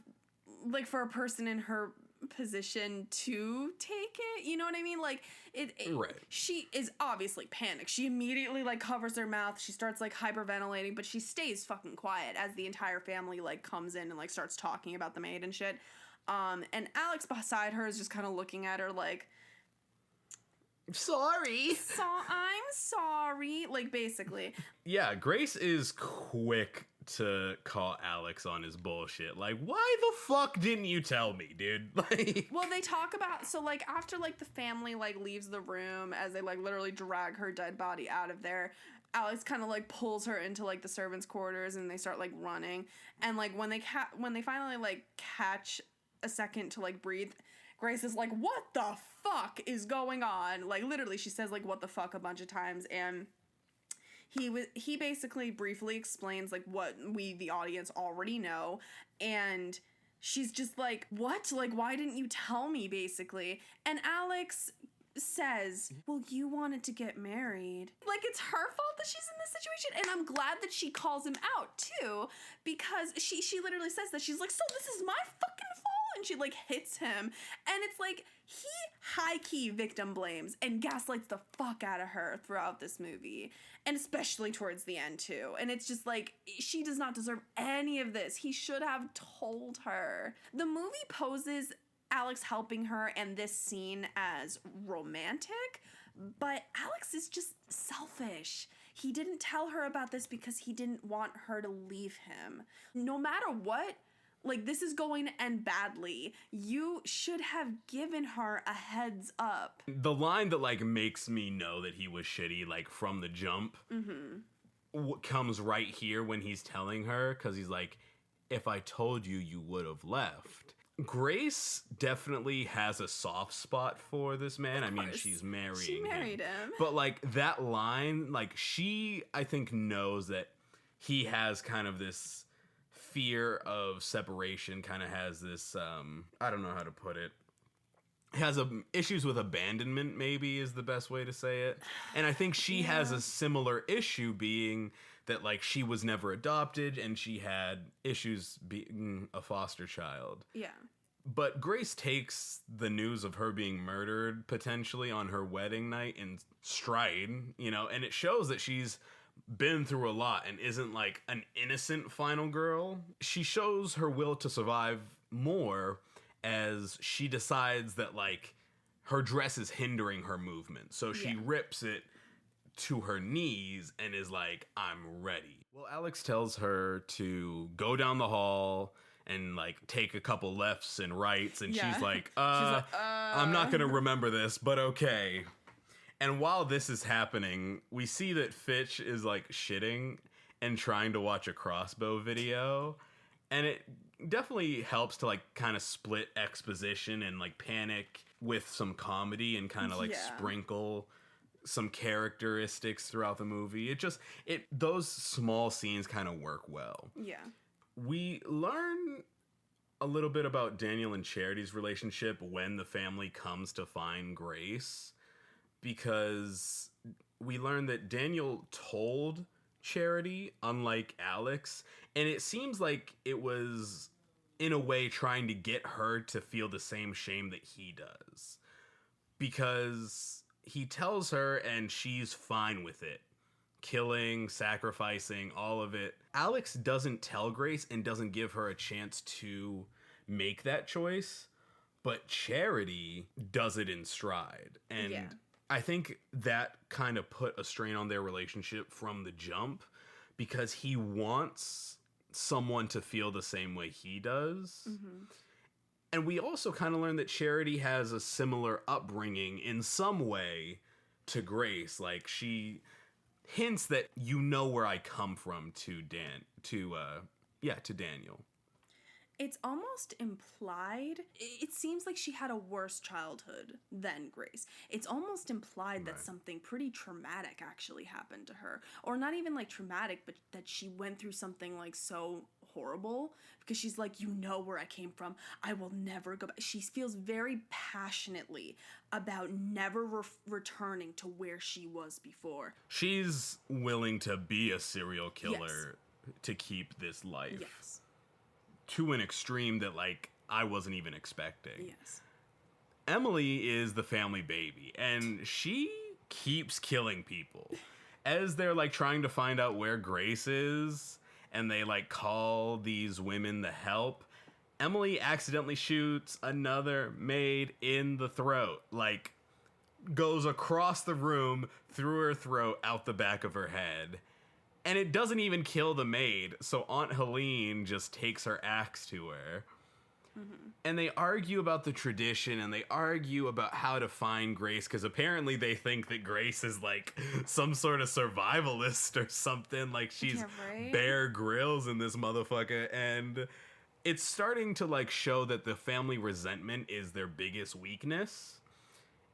like, for a person in her position to take it, you know what I mean? Like, Right. She is obviously panicked. She immediately, like, covers her mouth. She starts, like, hyperventilating, but she stays fucking quiet as the entire family, like, comes in and, like, starts talking about the maid and shit. And Alex beside her is just kind of looking at her like, sorry. I'm sorry. Like, basically. Yeah, Grace is quick to call Alex on his bullshit. Like, why the fuck didn't you tell me, dude? Like, well, they talk about, so, like, after, like, the family, like, leaves the room as they, like, literally drag her dead body out of there, Alex kind of, like, pulls her into, like, the servants' quarters, and they start, like, running. And, like, when they finally, like, catch a second to, like, breathe, Grace is like, what the fuck is going on? Like, literally, she says, like, what the fuck a bunch of times, and he basically briefly explains, like, what we, the audience, already know, and she's just like, what? Like, why didn't you tell me, basically? And Alex says, well, you wanted to get married. Like, it's her fault that she's in this situation, and I'm glad that she calls him out, too, because she literally says that. She's like, so this is my fucking fault? And she, like, hits him, and it's like, he high-key victim blames and gaslights the fuck out of her throughout this movie, and especially towards the end, too. And it's just like, she does not deserve any of this. He should have told her. The movie poses Alex helping her and this scene as romantic, but Alex is just selfish. He didn't tell her about this because he didn't want her to leave him. No matter what, like, this is going to end badly. You should have given her a heads up. the line that, like, makes me know that he was shitty, like, from the jump, comes right here when he's telling her, because he's like, if I told you, you would have left. Grace definitely has a soft spot for this man. I mean, she's marrying him. She married him. But, like, that line, like, she, I think, knows that he has kind of this fear of separation, kind of has this, I don't know how to put it. Has issues with abandonment, maybe, is the best way to say it. And I think she has a similar issue, being that, like, she was never adopted and she had issues being a foster child. Yeah. But Grace takes the news of her being murdered potentially on her wedding night in stride, you know, and it shows that she's been through a lot and isn't, like, an innocent final girl. She shows her will to survive more as she decides that, like, her dress is hindering her movement. So she rips it to her knees and is like, I'm ready. Well, Alex tells her to go down the hall and, like, take a couple lefts and rights, and she's like, I'm not gonna remember this, but okay. And while this is happening, we see that Fitch is, like, shitting and trying to watch a crossbow video, and it definitely helps to, like, kind of split exposition and, like, panic with some comedy and kind of, like, sprinkle some characteristics throughout the movie. Those small scenes kind of work well. Yeah. We learn a little bit about Daniel and Charity's relationship when the family comes to find Grace, because we learn that Daniel told Charity, unlike Alex, and it seems like it was, in a way, trying to get her to feel the same shame that he does. Because he tells her and she's fine with it. Killing, sacrificing, all of it. Alex doesn't tell Grace and doesn't give her a chance to make that choice, but Charity does it in stride. And I think that kind of put a strain on their relationship from the jump, because he wants someone to feel the same way he does. And we also kind of learn that Charity has a similar upbringing in some way to Grace. Like, she hints that, you know where I come from, to Daniel. It's almost implied. It seems like she had a worse childhood than Grace. It's almost implied that something pretty traumatic actually happened to her. Or not even, like, traumatic, but that she went through something, like, so horrible because she's like, you know where I came from. I will never go back. She feels very passionately about never returning to where she was before. She's willing to be a serial killer to keep this life. Yes. To an extreme that, like, I wasn't even expecting. Yes. Emily is the family baby, and she keeps killing people. As they're, like, trying to find out where Grace is, and they, like, call these women the help, Emily accidentally shoots another maid in the throat. Like, goes across the room, through her throat, out the back of her head. And it doesn't even kill the maid, so Aunt Helene just takes her axe to her. Mm-hmm. And they argue about the tradition, and they argue about how to find Grace, because apparently they think that Grace is like some sort of survivalist or something. Like she's Bear Grylls in this motherfucker. And it's starting to like show that the family resentment is their biggest weakness,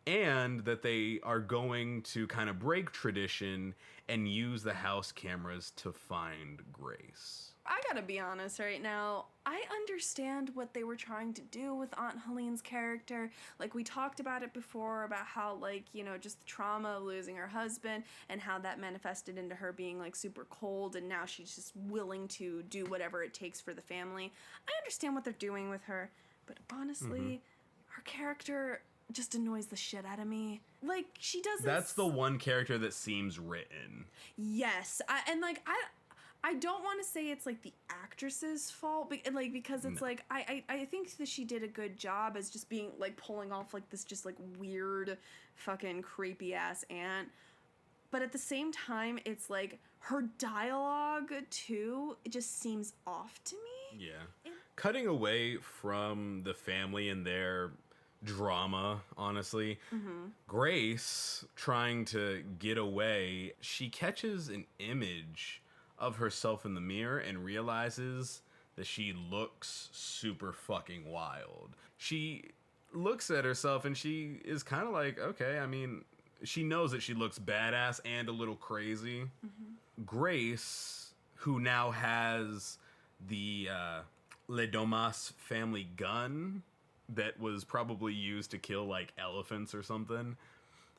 and that they are going to kind of break tradition and use the house cameras to find Grace. I gotta be honest right now, I understand what they were trying to do with Aunt Helene's character. Like, we talked about it before, about how, like, you know, just the trauma of losing her husband and how that manifested into her being, like, super cold, and now she's just willing to do whatever it takes for the family. I understand what they're doing with her, but honestly, her character just annoys the shit out of me. Like, she doesn't... That's the one character that seems written. Yes. I don't want to say it's, like, the actress's fault, because it's, like, I think that she did a good job as just being, like, pulling off, like, this just, like, weird, fucking creepy-ass aunt. But at the same time, it's, like, her dialogue, too, it just seems off to me. Yeah. Cutting away from the family and their drama, honestly, Grace, trying to get away, she catches an image of herself in the mirror and realizes that she looks super fucking wild. She looks at herself and she is kind of like, okay, I mean, she knows that she looks badass and a little crazy. Grace, who now has the Le Domas family gun that was probably used to kill, like, elephants or something,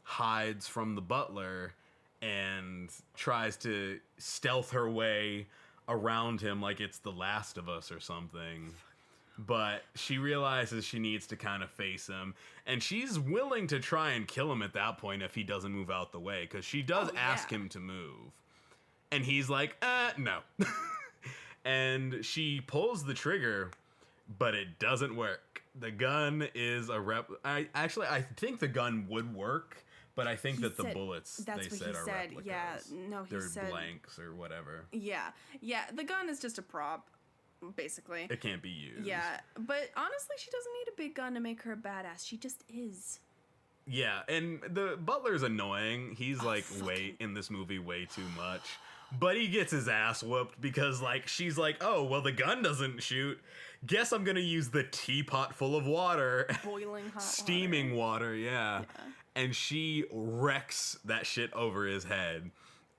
hides from the butler and tries to stealth her way around him like it's The Last of Us or something. But she realizes she needs to kind of face him, and she's willing to try and kill him at that point if he doesn't move out the way, because she does ask him to move. And he's like, no. And she pulls the trigger, but it doesn't work. The gun is I think the gun would work, but I think that the bullets they said are replicas. Yeah, no, he said they're blanks or whatever. Yeah, the gun is just a prop, basically. It can't be used. Yeah, but honestly, she doesn't need a big gun to make her a badass. She just is. Yeah, and the butler's annoying. He's in this movie way too much. But he gets his ass whooped because, like, she's like, oh, well, the gun doesn't shoot. Guess I'm gonna use the teapot full of water. Boiling hot Steaming water, yeah. And she wrecks that shit over his head.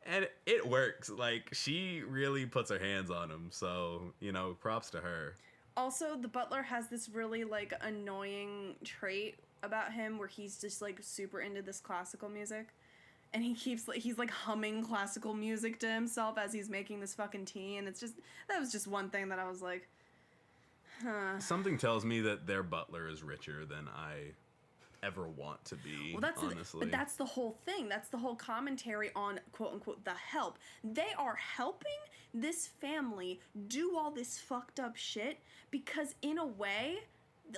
And it works. Like, she really puts her hands on him. So, you know, props to her. Also, the butler has this really, like, annoying trait about him where he's just, like, super into this classical music. And he's like humming classical music to himself as he's making this fucking tea. And that was just one thing that I was like, huh. Something tells me that their butler is richer than I ever want to be, honestly. But that's the whole thing. That's the whole commentary on, quote-unquote, the help. They are helping this family do all this fucked up shit because, in a way,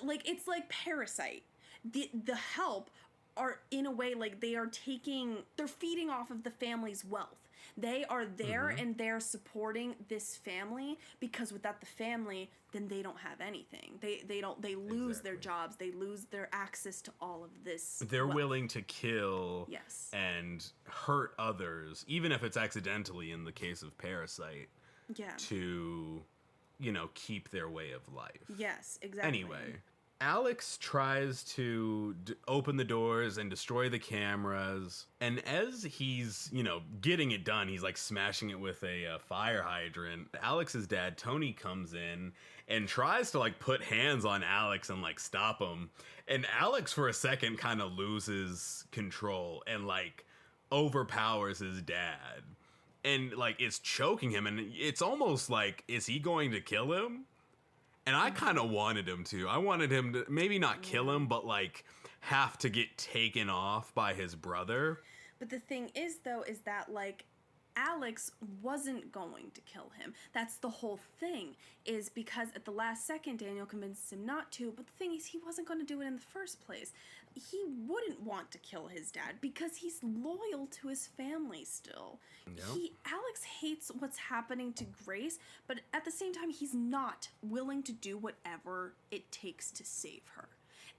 like, it's like Parasite. The help are, in a way, like, they're feeding off of the family's wealth. They are there and they're supporting this family because without the family, then they don't have anything. They lose their jobs. They lose their access to all of this. They're willing to kill and hurt others, even if it's accidentally in the case of Parasite, to, you know, keep their way of life. Yes, exactly. Anyway, Alex tries to open the doors and destroy the cameras. And as he's, getting it done, he's like smashing it with a fire hydrant. Alex's dad, Tony, comes in and tries to like put hands on Alex and like stop him. And Alex for a second kind of loses control and like overpowers his dad. And like is choking him. And it's almost like, is he going to kill him? And I kind of wanted him to. I wanted him to maybe not kill him, but like have to get taken off by his brother. But the thing is, though, is that like Alex wasn't going to kill him. That's the whole thing, is because at the last second, Daniel convinced him not to. But the thing is, he wasn't going to do it in the first place. He wouldn't want to kill his dad because he's loyal to his family still. Yep. Alex hates what's happening to Grace, but at the same time, he's not willing to do whatever it takes to save her.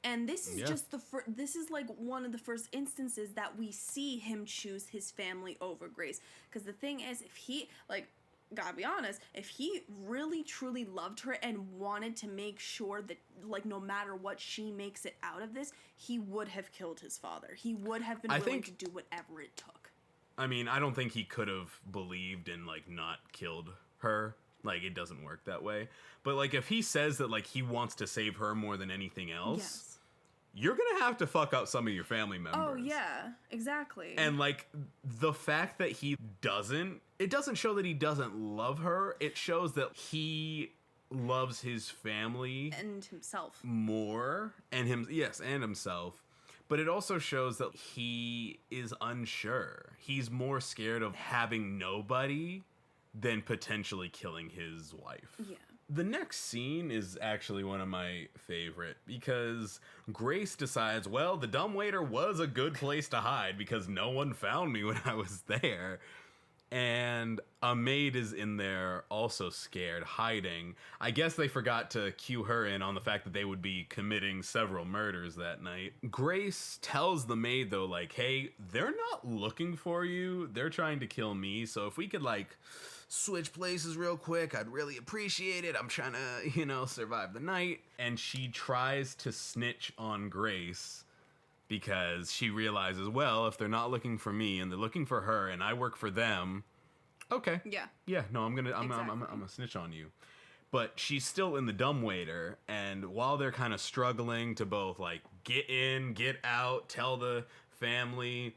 And this is just this is like one of the first instances that we see him choose his family over Grace. Because the thing is, if he, like, gotta be honest, if he really truly loved her and wanted to make sure that, like, no matter what, she makes it out of this, he would have killed his father. He would have been willing to do whatever it took. I mean, I don't think he could have believed and, like, not killed her. Like, it doesn't work that way. But, like, if he says that, like, he wants to save her more than anything else, you're gonna have to fuck up some of your family members. Oh, yeah, exactly. And, like, the fact that he doesn't, it doesn't show that he doesn't love her. It shows that he loves his family. And himself. More. And himself. But it also shows that he is unsure. He's more scared of having nobody than potentially killing his wife. Yeah. The next scene is actually one of my favorite because Grace decides, well, the dumbwaiter was a good place to hide because no one found me when I was there. And a maid is in there also scared, hiding. I guess they forgot to cue her in on the fact that they would be committing several murders that night. Grace tells the maid, though, like, hey, they're not looking for you. They're trying to kill me. So if we could, like, switch places real quick, I'd really appreciate it. I'm trying to, survive the night. And she tries to snitch on Grace because she realizes, well, if they're not looking for me and they're looking for her and I work for them, okay. Yeah, no, I'm gonna snitch on you. But she's still in the dumbwaiter, and while they're kind of struggling to both, like, get in, get out, tell the family,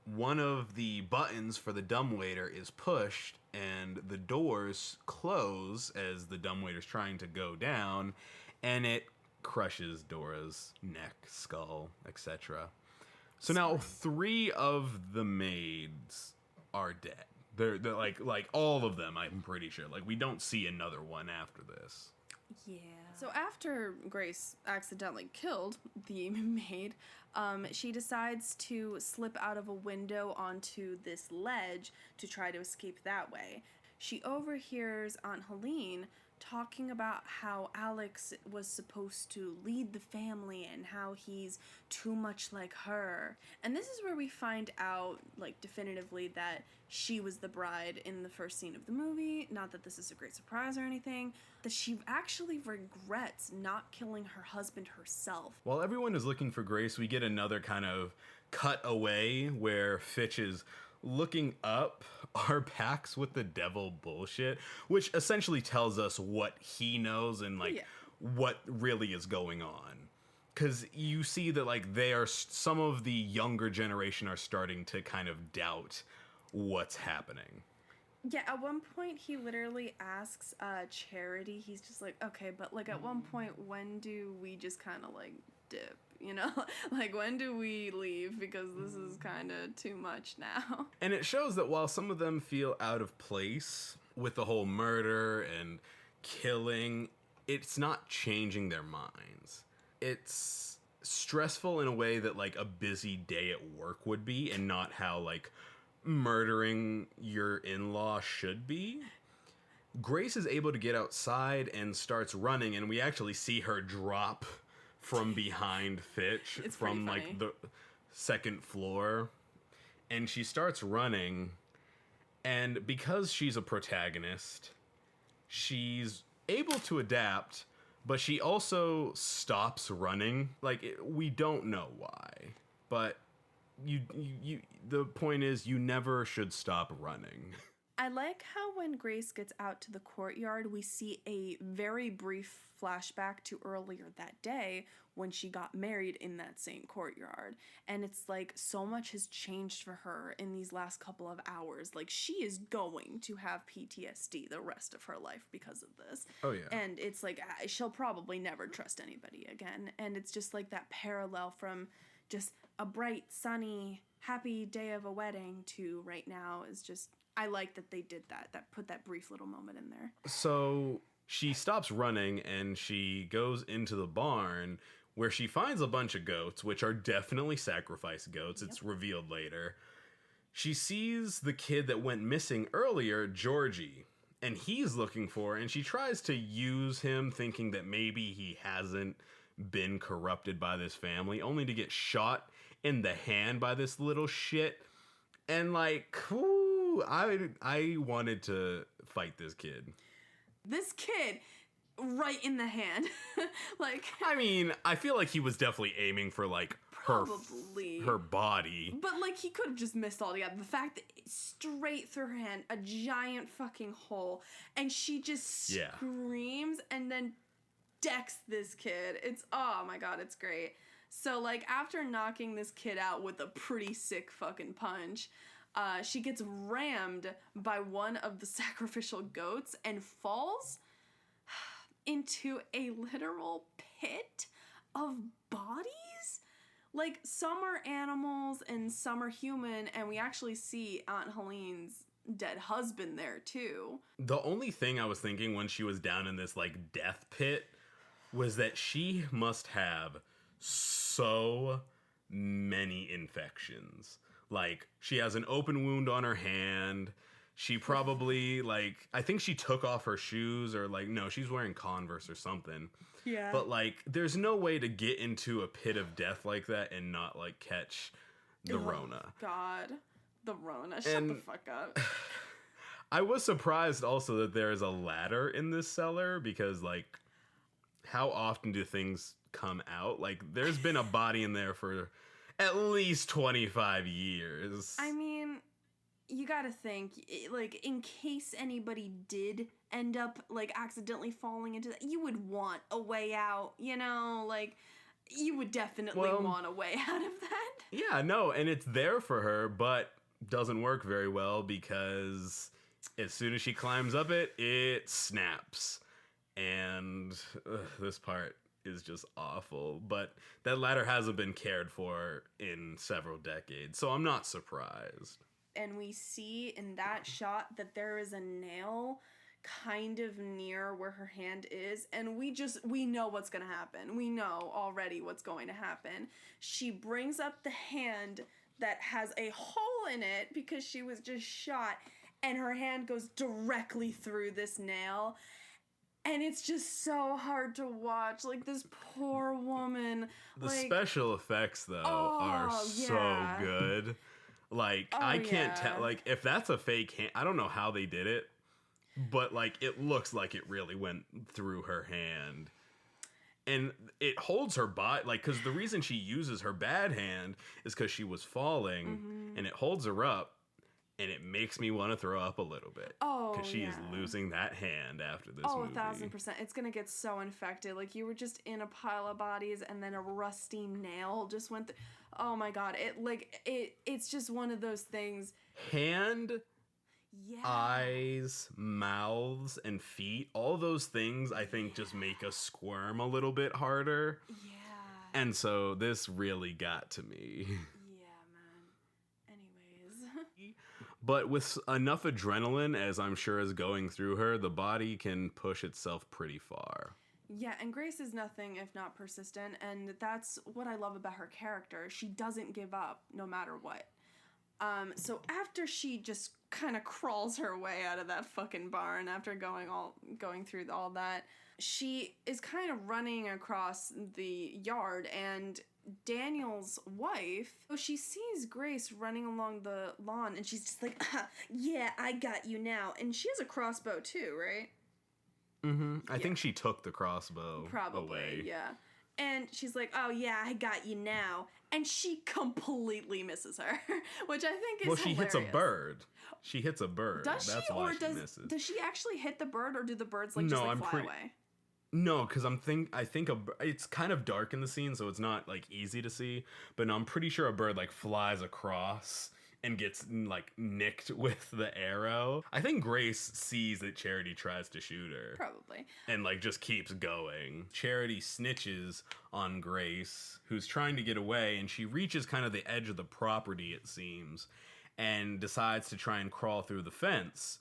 one of the buttons for the dumbwaiter is pushed, and the doors close as the dumbwaiter's trying to go down, and it crushes Dora's neck, skull, etc. So now 3 of the maids are dead. They're like all of them, I'm pretty sure. Like, we don't see another one after this. Yeah. So after Grace accidentally killed the maid, she decides to slip out of a window onto this ledge to try to escape that way. She overhears Aunt Helene talking about how Alex was supposed to lead the family and how he's too much like her. And this is where we find out, like, definitively that she was the bride in the first scene of the movie. Not that this is a great surprise or anything. That she actually regrets not killing her husband herself. While everyone is looking for Grace, we get another kind of cut away where Fitch is looking up our pacts with the devil bullshit, which essentially tells us what he knows and what really is going on. Because you see that, like, some of the younger generation are starting to kind of doubt what's happening. Yeah, at one point he literally asks Charity, he's just like, okay, but like at one point, when do we just kind of like dip? Like, when do we leave? Because this is kind of too much now. And it shows that while some of them feel out of place with the whole murder and killing, it's not changing their minds. It's stressful in a way that, like, a busy day at work would be, and not how, like, murdering your in-law should be. Grace is able to get outside and starts running, and we actually see her drop from behind Fitch from like the second floor, and she starts running, and because she's a protagonist, she's able to adapt, But she also stops running. Like, we don't know why. But you the point is, you never should stop running. I like how when Grace gets out to the courtyard, we see a very brief flashback to earlier that day when she got married in that same courtyard. And it's like so much has changed for her in these last couple of hours. Like, she is going to have PTSD the rest of her life because of this. Oh, yeah. And it's like, she'll probably never trust anybody again. And it's just like that parallel from just a bright, sunny, happy day of a wedding to right now is just... I like that they did that put that brief little moment in there. So she stops running and she goes into the barn where she finds a bunch of goats, which are definitely sacrifice goats. Yep. It's revealed later. She sees the kid that went missing earlier, Georgie, and he's looking for her, and she tries to use him thinking that maybe he hasn't been corrupted by this family, only to get shot in the hand by this little shit. And like, whoo, I wanted to fight this kid. This kid, right in the hand. Like, I mean, I feel like he was definitely aiming for like probably her body. But like, he could have just missed altogether. The fact that straight through her hand, a giant fucking hole, and she just screams and then decks this kid. It's, oh my god, it's great. So like, after knocking this kid out with a pretty sick fucking punch, she gets rammed by one of the sacrificial goats and falls into a literal pit of bodies. Like, some are animals and some are human, and we actually see Aunt Helene's dead husband there too. The only thing I was thinking when she was down in this like death pit was that she must have so many infections. Like, she has an open wound on her hand. She probably, like, I think she took off her shoes, or, like, no, she's wearing Converse or something. Yeah. But, like, there's no way to get into a pit of death like that and not, like, catch the Rona. God. The Rona. Shut the fuck up. I was surprised also that there is a ladder in this cellar because, like, how often do things come out? Like, there's been a body in there for at least 25 years. I mean, you gotta think, like, in case anybody did end up, like, accidentally falling into that, you would want a way out, you know? Like, you would definitely want a way out of that. Yeah, no, and it's there for her, but doesn't work very well because as soon as she climbs up it, it snaps. And this part is just awful, but that ladder hasn't been cared for in several decades, so I'm not surprised. And we see in that shot that there is a nail kind of near where her hand is, and we know what's gonna happen. We know already what's going to happen. She brings up the hand that has a hole in it because she was just shot, and her hand goes directly through this nail. And it's just so hard to watch. Like, this poor woman. The special effects, though, are so good. Like, I can't tell. Like, if that's a fake hand, I don't know how they did it. But, like, it looks like it really went through her hand. And it holds her body. Like, because the reason she uses her bad hand is because she was falling. Mm-hmm. And it holds her up. And it makes me want to throw up a little bit. Oh, because she is losing that hand after this movie. 1,000%. It's going to get so infected. Like, you were just in a pile of bodies and then a rusty nail just went through. Oh, my God. It's just one of those things. Hand, eyes, mouths, and feet. All those things, I think, just make us squirm a little bit harder. Yeah. And so this really got to me. But with enough adrenaline, as I'm sure is going through her, the body can push itself pretty far. Yeah, and Grace is nothing if not persistent, and that's what I love about her character. She doesn't give up, no matter what. So after she just kind of crawls her way out of that fucking barn, after going through all that, she is kind of running across the yard, and Daniel's wife, she sees Grace running along the lawn, and she's just like, yeah, I got you now. And she has a crossbow too, right? I think she took the crossbow away. Yeah. And she's like, oh, yeah, I got you now. And she completely misses her, which I think is hilarious. She hits a bird. She hits a bird. Does That's she, why or she misses. does she actually hit the bird, or do the birds like just fly away? No, because I think it's kind of dark in the scene, so it's not like easy to see. But no, I'm pretty sure a bird like flies across and gets like nicked with the arrow. I think Grace sees that Charity tries to shoot her. Probably. And like just keeps going. Charity snitches on Grace, who's trying to get away, and she reaches kind of the edge of the property, it seems, and decides to try and crawl through the fence.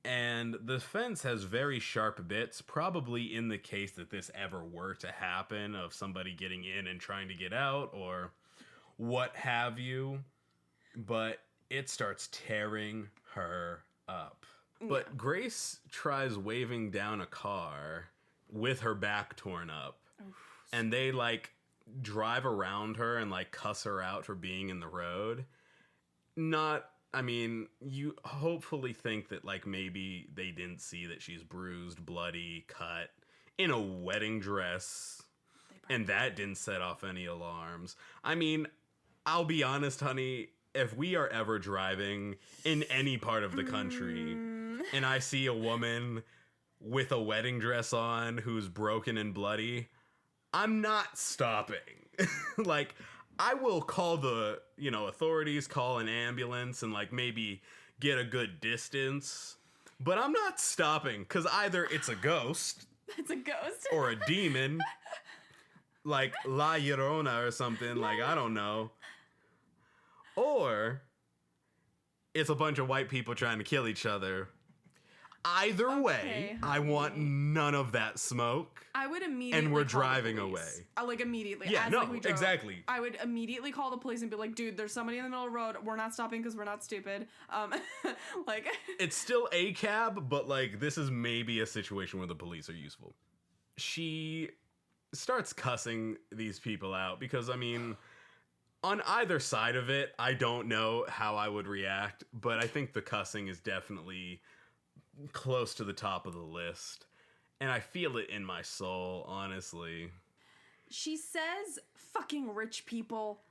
And the fence has very sharp bits, probably in the case that this ever were to happen, of somebody getting in and trying to get out, or what have you. But it starts tearing her up. But Grace tries waving down a car with her back torn up. And they like drive around her and like cuss her out for being in the road. You hopefully think that like maybe they didn't see that she's bruised, bloody, cut, in a wedding dress. And that didn't set off any alarms. I mean, I'll be honest, honey, if we are ever driving in any part of the country and I see a woman with a wedding dress on who's broken and bloody, I'm not stopping. Like, I will call the, authorities, call an ambulance, and like maybe get a good distance. But I'm not stopping, because either it's a ghost. It's a ghost. Or a demon. Like La Llorona or something. Like, I don't know. Or it's a bunch of white people trying to kill each other. Either way, I want none of that smoke. I would immediately and we're call driving the away. police. Like immediately. Yeah, as, no, like, we drove, exactly. I would immediately call the police and be like, dude, there's somebody in the middle of the road. We're not stopping because we're not stupid. Like it's still a cab, but like this is maybe a situation where the police are useful. She starts cussing these people out because, I mean, on either side of it, I don't know how I would react, but I think the cussing is definitely close to the top of the list. And I feel it in my soul, honestly. She says fucking rich people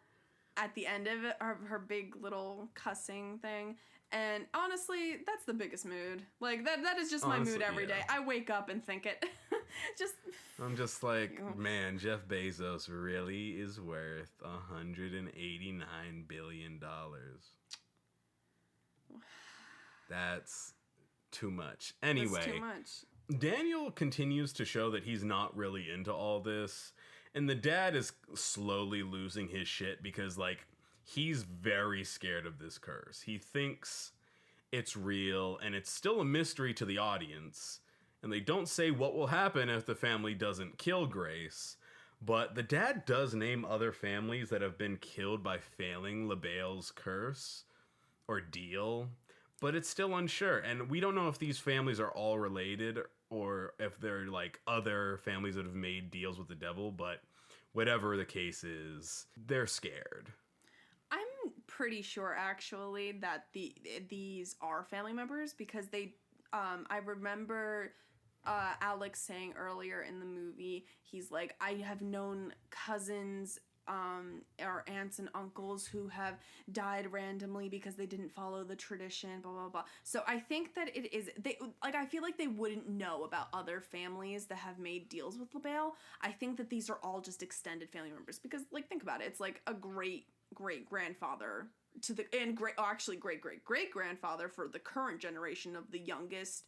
at the end of it, her big little cussing thing. And honestly, that's the biggest mood. Like, that is just my mood every day. I wake up and think it. I'm just like, man, Jeff Bezos really is worth $189 billion. That's too much. Anyway. That's too much. Daniel continues to show that he's not really into all this. And the dad is slowly losing his shit because, like, he's very scared of this curse. He thinks it's real, and it's still a mystery to the audience. And they don't say what will happen if the family doesn't kill Grace. But the dad does name other families that have been killed by failing LaBelle's curse or deal. But it's still unsure. And we don't know if these families are all related or if they're like other families that have made deals with the devil. But whatever the case is, they're scared. I'm pretty sure, actually, that these are family members because they, I remember Alex saying earlier in the movie, he's like, I have known cousins or aunts and uncles who have died randomly because they didn't follow the tradition, blah, blah, blah. So I think that it is, I feel like they wouldn't know about other families that have made deals with LaBelle. I think that these are all just extended family members because, like, think about it. It's like a great-grandfather to the, and great-great-great-grandfather for the current generation of the youngest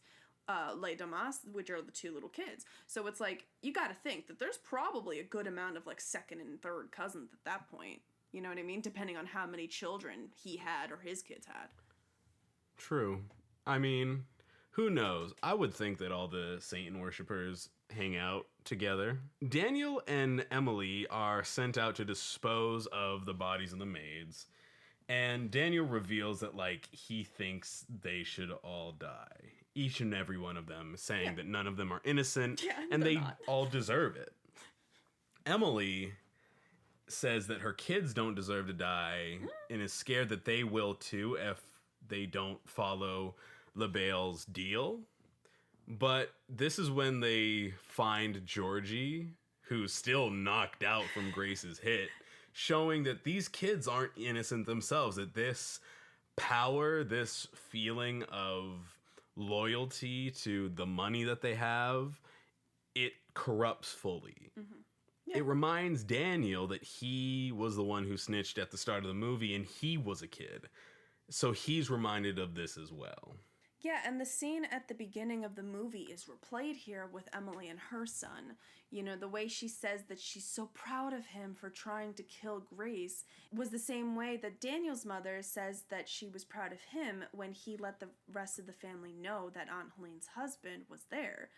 Les Damas, which are the two little kids. So it's like, you gotta think that there's probably a good amount of like second and third cousins at that point. You know what I mean? Depending on how many children he had or his kids had. True. I mean, who knows? I would think that all the Satan worshippers hang out together. Daniel and Emily are sent out to dispose of the bodies of the maids. And Daniel reveals that, like, he thinks they should all die. Each and every one of them, saying that none of them are innocent, and they all deserve it. Emily says that her kids don't deserve to die, and is scared that they will too if they don't follow LaBelle's deal. But this is when they find Georgie, who's still knocked out from Grace's hit, showing that these kids aren't innocent themselves, that this power, this feeling of loyalty to the money that they have, it corrupts fully. Yeah. It reminds Daniel that he was the one who snitched at the start of the movie and he was a kid. So he's reminded of this as well. Yeah, and the scene at the beginning of the movie is replayed here with Emily and her son. You know, the way she says that she's so proud of him for trying to kill Grace was the same way that Daniel's mother says that she was proud of him when he let the rest of the family know that Aunt Helene's husband was there.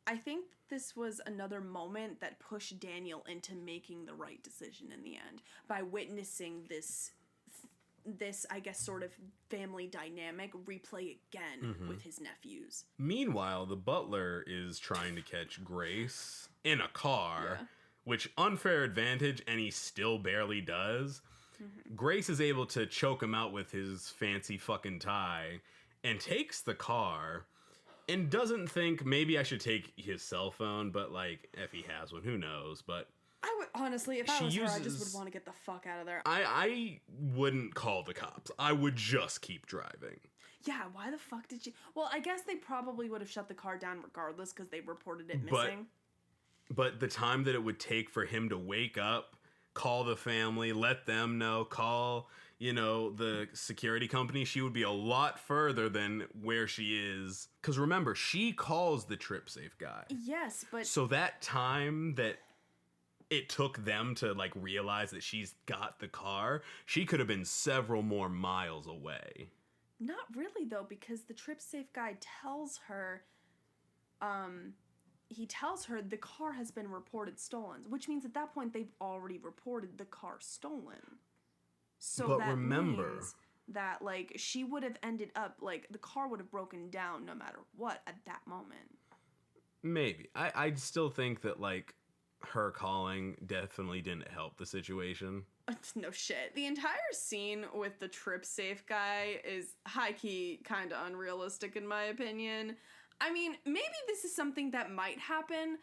I think this was another moment that pushed Daniel into making the right decision in the end by witnessing this, I guess, sort of family dynamic replay again with his nephews. Meanwhile, the butler is trying to catch Grace in a car, which unfair advantage, and he still barely does. Grace is able to choke him out with his fancy fucking tie and takes the car and doesn't think maybe I should take his cell phone, but like, if he has one, who knows, but... I would, honestly, if I was her, I just would want to get the fuck out of there. I wouldn't call the cops. I would just keep driving. Yeah, why the fuck did you... Well, I guess they probably would have shut the car down regardless because they reported it missing. But the time that it would take for him to wake up, call the family, let them know, call, you know, the security company, she would be a lot further than where she is. Because remember, she calls the TripSafe guy. Yes, but... So that time that it took them to, like, realize that she's got the car, she could have been several more miles away. Not really, though, because the TripSafe guy tells her, he tells her the car has been reported stolen, which means at that point they've already reported the car stolen. So but that remember, means that, like, she would have ended up, like, the car would have broken down no matter what at that moment. Maybe. I still think that, like, her calling definitely didn't help the situation. No shit. The entire scene with the TripSafe guy is high-key kind of unrealistic in my opinion. I mean, maybe this is something that might happen,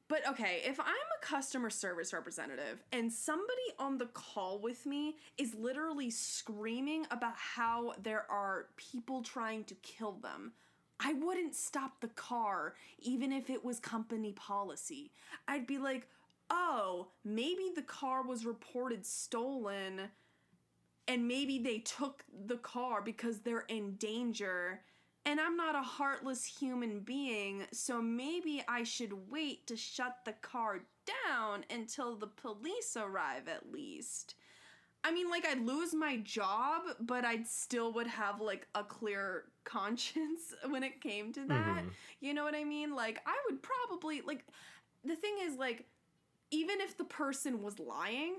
but okay, if I'm a customer service representative and somebody on the call with me is literally screaming about how there are people trying to kill them, I wouldn't stop the car even if it was company policy. I'd be like, oh, maybe the car was reported stolen and maybe they took the car because they're in danger and I'm not a heartless human being, so maybe I should wait to shut the car down until the police arrive at least. I mean, like, I'd lose my job, but I'd still would have, like, a clear conscience when it came to that. You know what I mean? Like, I would probably, like, the thing is, like, even if the person was lying,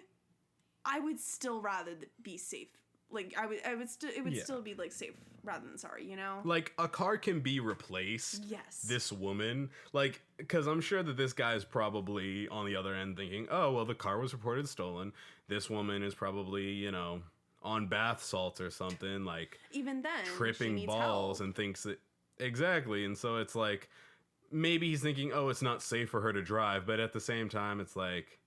I would still rather be safe. Like, it would still be, like, safe rather than sorry, you know? Like, a car can be replaced. Yes. This woman, like, because I'm sure that this guy's probably on the other end thinking, oh, well, the car was reported stolen. This woman is probably, you know, on bath salts or something, like, even then, tripping balls help. And thinks that, exactly. And so it's like, maybe he's thinking, oh, it's not safe for her to drive. But at the same time, it's like,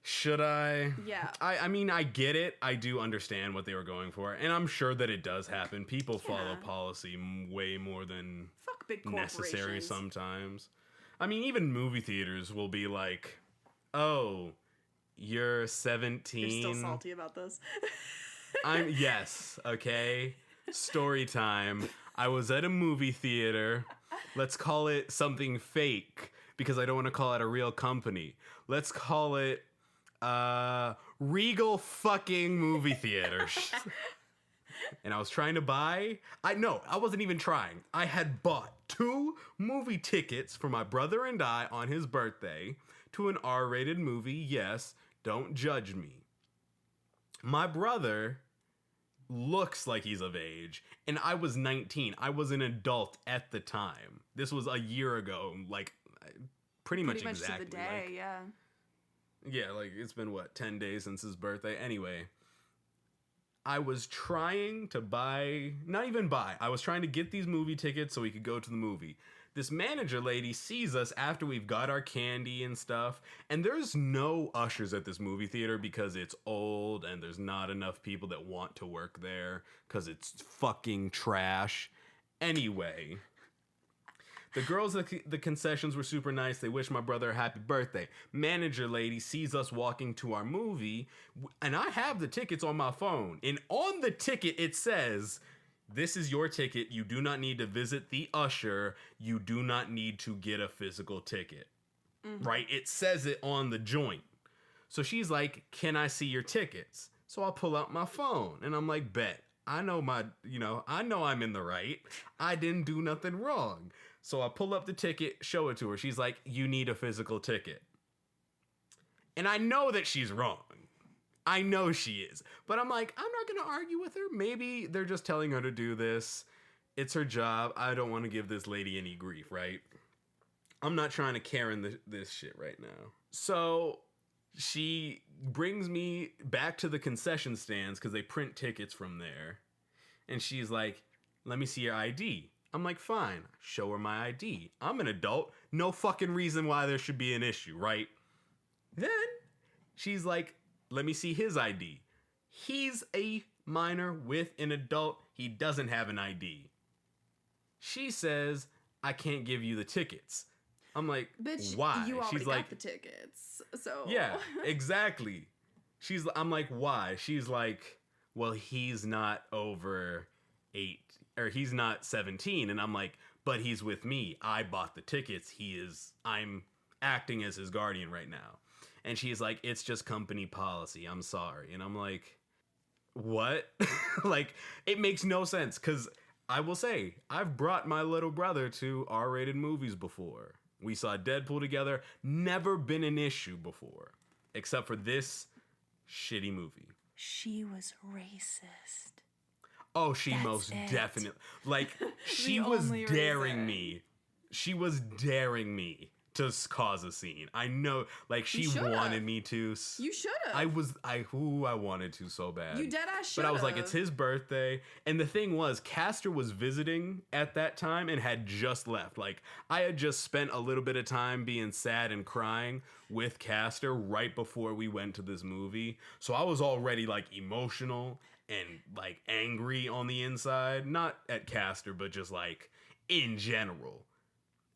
should I? Yeah. I mean, I get it. I do understand what they were going for. And I'm sure that it does happen. People follow policy way more than fuck big necessary sometimes. I mean, even movie theaters will be like, oh, you're 17. You're still salty about this. Yes, okay. Story time. I was at a movie theater. Let's call it something fake because I don't want to call it a real company. Let's call it Regal fucking movie theater. And I was trying to buy... I wasn't even trying. I had bought 2 movie tickets for my brother and I on his birthday to an R-rated movie. Yes, don't judge me. My brother looks like he's of age, and I was 19. I was an adult at the time. This was a year ago, like, pretty much exactly. To the day, like, yeah. Yeah, like, it's been, 10 days since his birthday? Anyway, I was trying to buy, not even buy, I was trying to get these movie tickets so we could go to the movie. This manager lady sees us after we've got our candy and stuff, and there's no ushers at this movie theater because it's old and there's not enough people that want to work there because it's fucking trash. Anyway, the girls at the concessions were super nice. They wished my brother a happy birthday. Manager lady sees us walking to our movie, and I have the tickets on my phone. And on the ticket, it says, "This is your ticket. You do not need to visit the usher. You do not need to get a physical ticket." Right? It says it on the joint. So she's like, "Can I see your tickets?" So I'll pull out my phone, and I'm like, "Bet. I know I know I'm in the right. I didn't do nothing wrong." So I pull up the ticket, show it to her. She's like, "You need a physical ticket." And I know that she's wrong. I know she is. But I'm like, I'm not going to argue with her. Maybe they're just telling her to do this. It's her job. I don't want to give this lady any grief, right? I'm not trying to Karen this shit right now. So she brings me back to the concession stands because they print tickets from there. And she's like, "Let me see your ID." I'm like, "Fine." Show her my ID. I'm an adult. No fucking reason why there should be an issue, right? Then she's like, "Let me see his ID." He's a minor with an adult. He doesn't have an ID. She says, "I can't give you the tickets." I'm like, Bitch, "Why?" you already She's like, got the tickets, so... "Yeah, exactly." I'm like, "Why?" She's like, "Well, he's not over 8, or he's not 17. And I'm like, "But he's with me. I bought the tickets. I'm acting as his guardian right now." And she's like, "It's just company policy. I'm sorry." And I'm like, "What?" Like, it makes no sense. Because I will say, I've brought my little brother to R-rated movies before. We saw Deadpool together. Never been an issue before. Except for this shitty movie. She was racist. Oh, she That's most it. definitely. Like, she The was only daring reason. me. She was daring me to cause a scene. I know, like, she should've. wanted me to. You should have. I wanted to so bad. You deadass But I was like, should've. it's his birthday. And the thing was, Castor was visiting at that time and had just left. Like, I had just spent a little bit of time being sad and crying with Castor right before we went to this movie. So I was already, like, emotional and, like, angry on the inside. Not at Castor, but just, like, in general.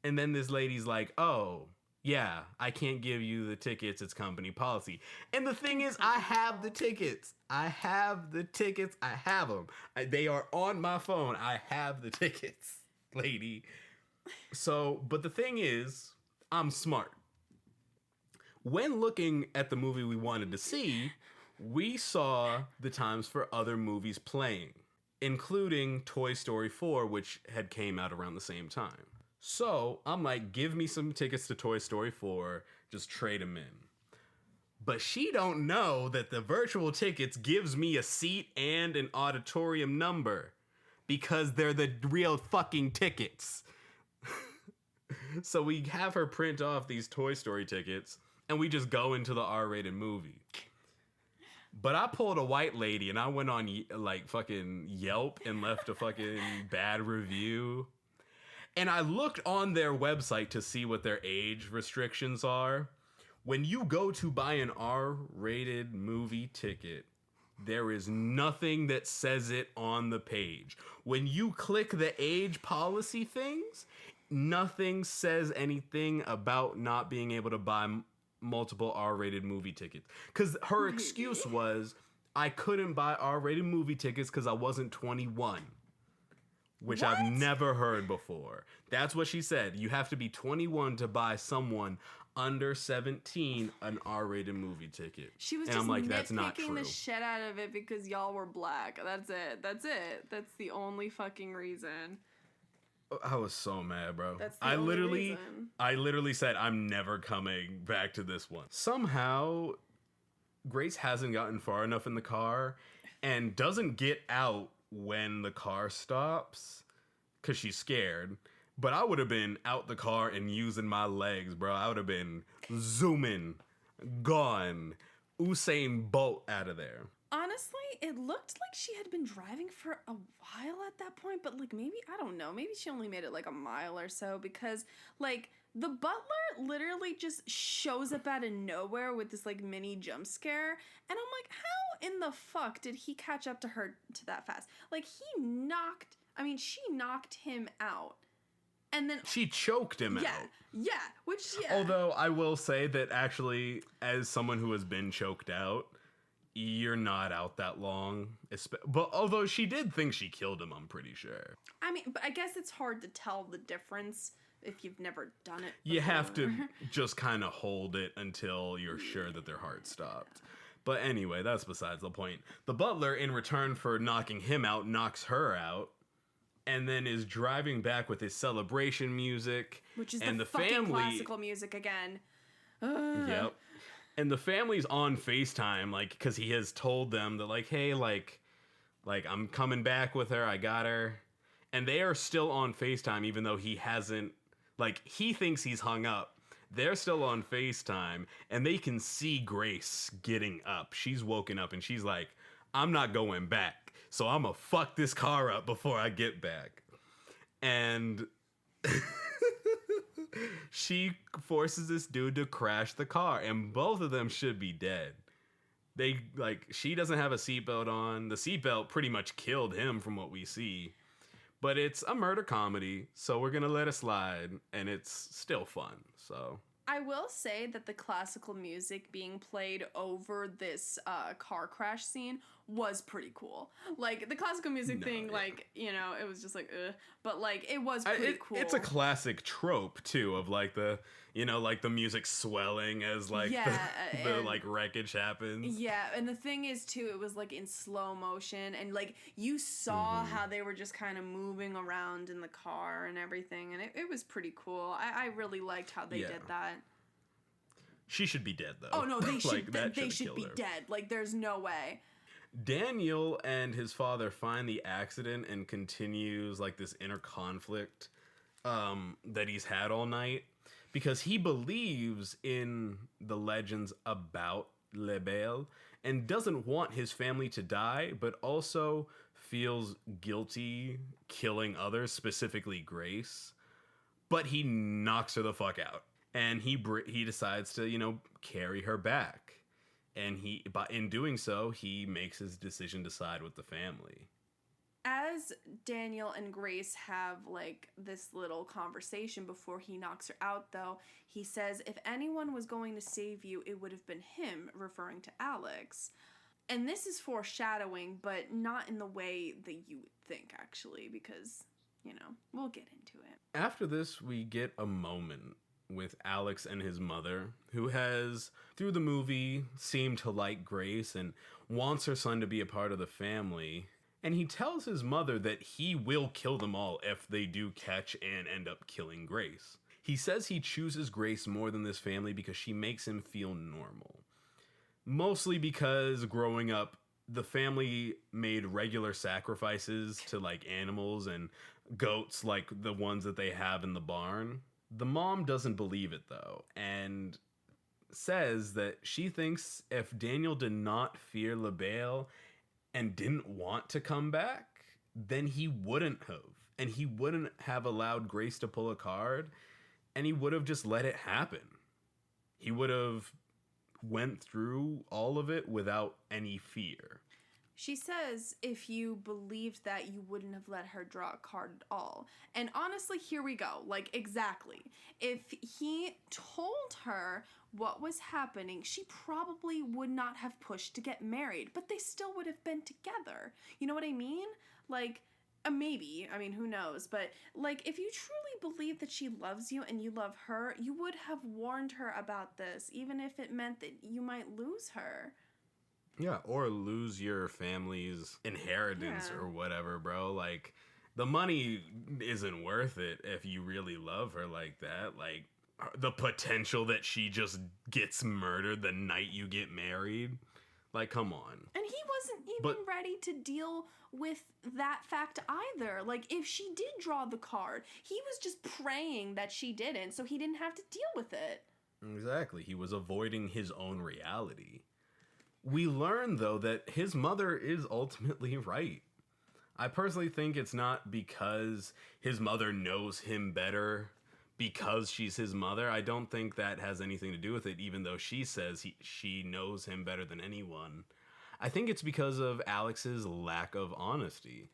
And then this lady's like, "Oh, yeah, I can't give you the tickets. It's company policy." And the thing is, I have the tickets. I have the tickets. I have them. They are on my phone. I have the tickets, lady. So, but the thing is, I'm smart. When looking at the movie we wanted to see, we saw the times for other movies playing, including Toy Story 4, which had came out around the same time. So I'm like, "Give me some tickets to Toy Story 4, just trade them in." But she don't know that the virtual tickets gives me a seat and an auditorium number because they're the real fucking tickets. So we have her print off these Toy Story tickets and we just go into the R-rated movie. But I pulled a white lady and I went on like fucking Yelp and left a fucking bad review. And I looked on their website to see what their age restrictions are. When you go to buy an R-rated movie ticket, there is nothing that says it on the page. When you click the age policy things, nothing says anything about not being able to buy multiple R-rated movie tickets. Because her excuse was, I couldn't buy R-rated movie tickets because I wasn't 21. Which What? I've never heard before. That's what she said. You have to be 21 to buy someone under 17 an R-rated movie ticket. She was and just I'm like, that's not nitpicking true. the shit out of it because y'all were black. That's it. That's the only fucking reason. I was so mad, bro. That's the only reason. I literally said, I'm never coming back to this one. Somehow, Grace hasn't gotten far enough in the car and doesn't get out when the car stops because she's scared. But I would have been out the car and using my legs, bro. I would have been zooming, gone, Usain Bolt out of there. Honestly, it looked like she had been driving for a while at that point, but like maybe, I don't know, maybe she only made it like a mile or so, because like the butler literally just shows up out of nowhere with this like mini jump scare, and I'm like, how in the fuck did he catch up to her to that fast? Like she knocked him out. And then she choked him out. Yeah, which, yeah. Although I will say that actually, as someone who has been choked out, you're not out that long. But although she did think she killed him, I'm pretty sure. I mean, but I guess it's hard to tell the difference if you've never done it before. You have to just kind of hold it until you're sure that their heart stopped. But anyway, that's besides the point. The butler, in return for knocking him out, knocks her out. And then is driving back with his celebration music. Which is and the fucking family, classical music again. Yep. And the family's on FaceTime, like, because he has told them that, like, hey, like, I'm coming back with her, I got her. And they are still on FaceTime, even though he hasn't, like, he thinks he's hung up. They're still on FaceTime, and they can see Grace getting up. She's woken up, and she's like, I'm not going back. So I'm gonna fuck this car up before I get back. And she forces this dude to crash the car, and both of them should be dead. They, like, she doesn't have a seatbelt on. The seatbelt pretty much killed him from what we see. But it's a murder comedy, so we're gonna let it slide, and it's still fun, so... I will say that the classical music being played over this car crash scene was pretty cool. Like, the classical music thing, like, you know, it was just like, ugh. But, like, it was pretty cool. It's a classic trope, too, of, like, the, you know, like, the music swelling as, like, the like, wreckage happens. Yeah, and the thing is, too, it was, like, in slow motion, and, like, you saw how they were just kind of moving around in the car and everything, and it was pretty cool. I really liked how they did that. She should be dead, though. Oh, no, they should, like, they should be dead. Like, there's no way. Daniel and his father find the accident and continues, like, this inner conflict that he's had all night, because he believes in the legends about Le Bel and doesn't want his family to die, but also feels guilty killing others, specifically Grace. But he knocks her the fuck out, and he decides to, you know, carry her back. And in doing so, he makes his decision to side with the family. As Daniel and Grace have, like, this little conversation before he knocks her out, though, he says, if anyone was going to save you, it would have been him, referring to Alex. And this is foreshadowing, but not in the way that you would think, actually, because, you know, we'll get into it. After this, we get a moment with Alex and his mother, who has, through the movie, seemed to like Grace and wants her son to be a part of the family. And he tells his mother that he will kill them all if they do catch and end up killing Grace. He says he chooses Grace more than this family because she makes him feel normal. Mostly because growing up, the family made regular sacrifices to, like, animals and goats like the ones that they have in the barn. The mom doesn't believe it, though, and says that she thinks if Daniel did not fear Le Bel and didn't want to come back, then he wouldn't have. And he wouldn't have allowed Grace to pull a card, and he would have just let it happen. He would have went through all of it without any fear. She says if you believed that, you wouldn't have let her draw a card at all. And honestly, here we go. Like, exactly. If he told her what was happening, she probably would not have pushed to get married, but they still would have been together. You know what I mean? Like, maybe. I mean, who knows? But, like, if you truly believe that she loves you and you love her, you would have warned her about this, even if it meant that you might lose her. Yeah, or lose your family's inheritance or whatever, bro. Like, the money isn't worth it if you really love her like that. Like, the potential that she just gets murdered the night you get married. Like, come on. And he wasn't even ready to deal with that fact either. Like, if she did draw the card, he was just praying that she didn't, so he didn't have to deal with it. Exactly. He was avoiding his own reality. We learn, though, that his mother is ultimately right. I personally think it's not because his mother knows him better because she's his mother. I don't think that has anything to do with it, even though she says she knows him better than anyone. I think it's because of Alex's lack of honesty.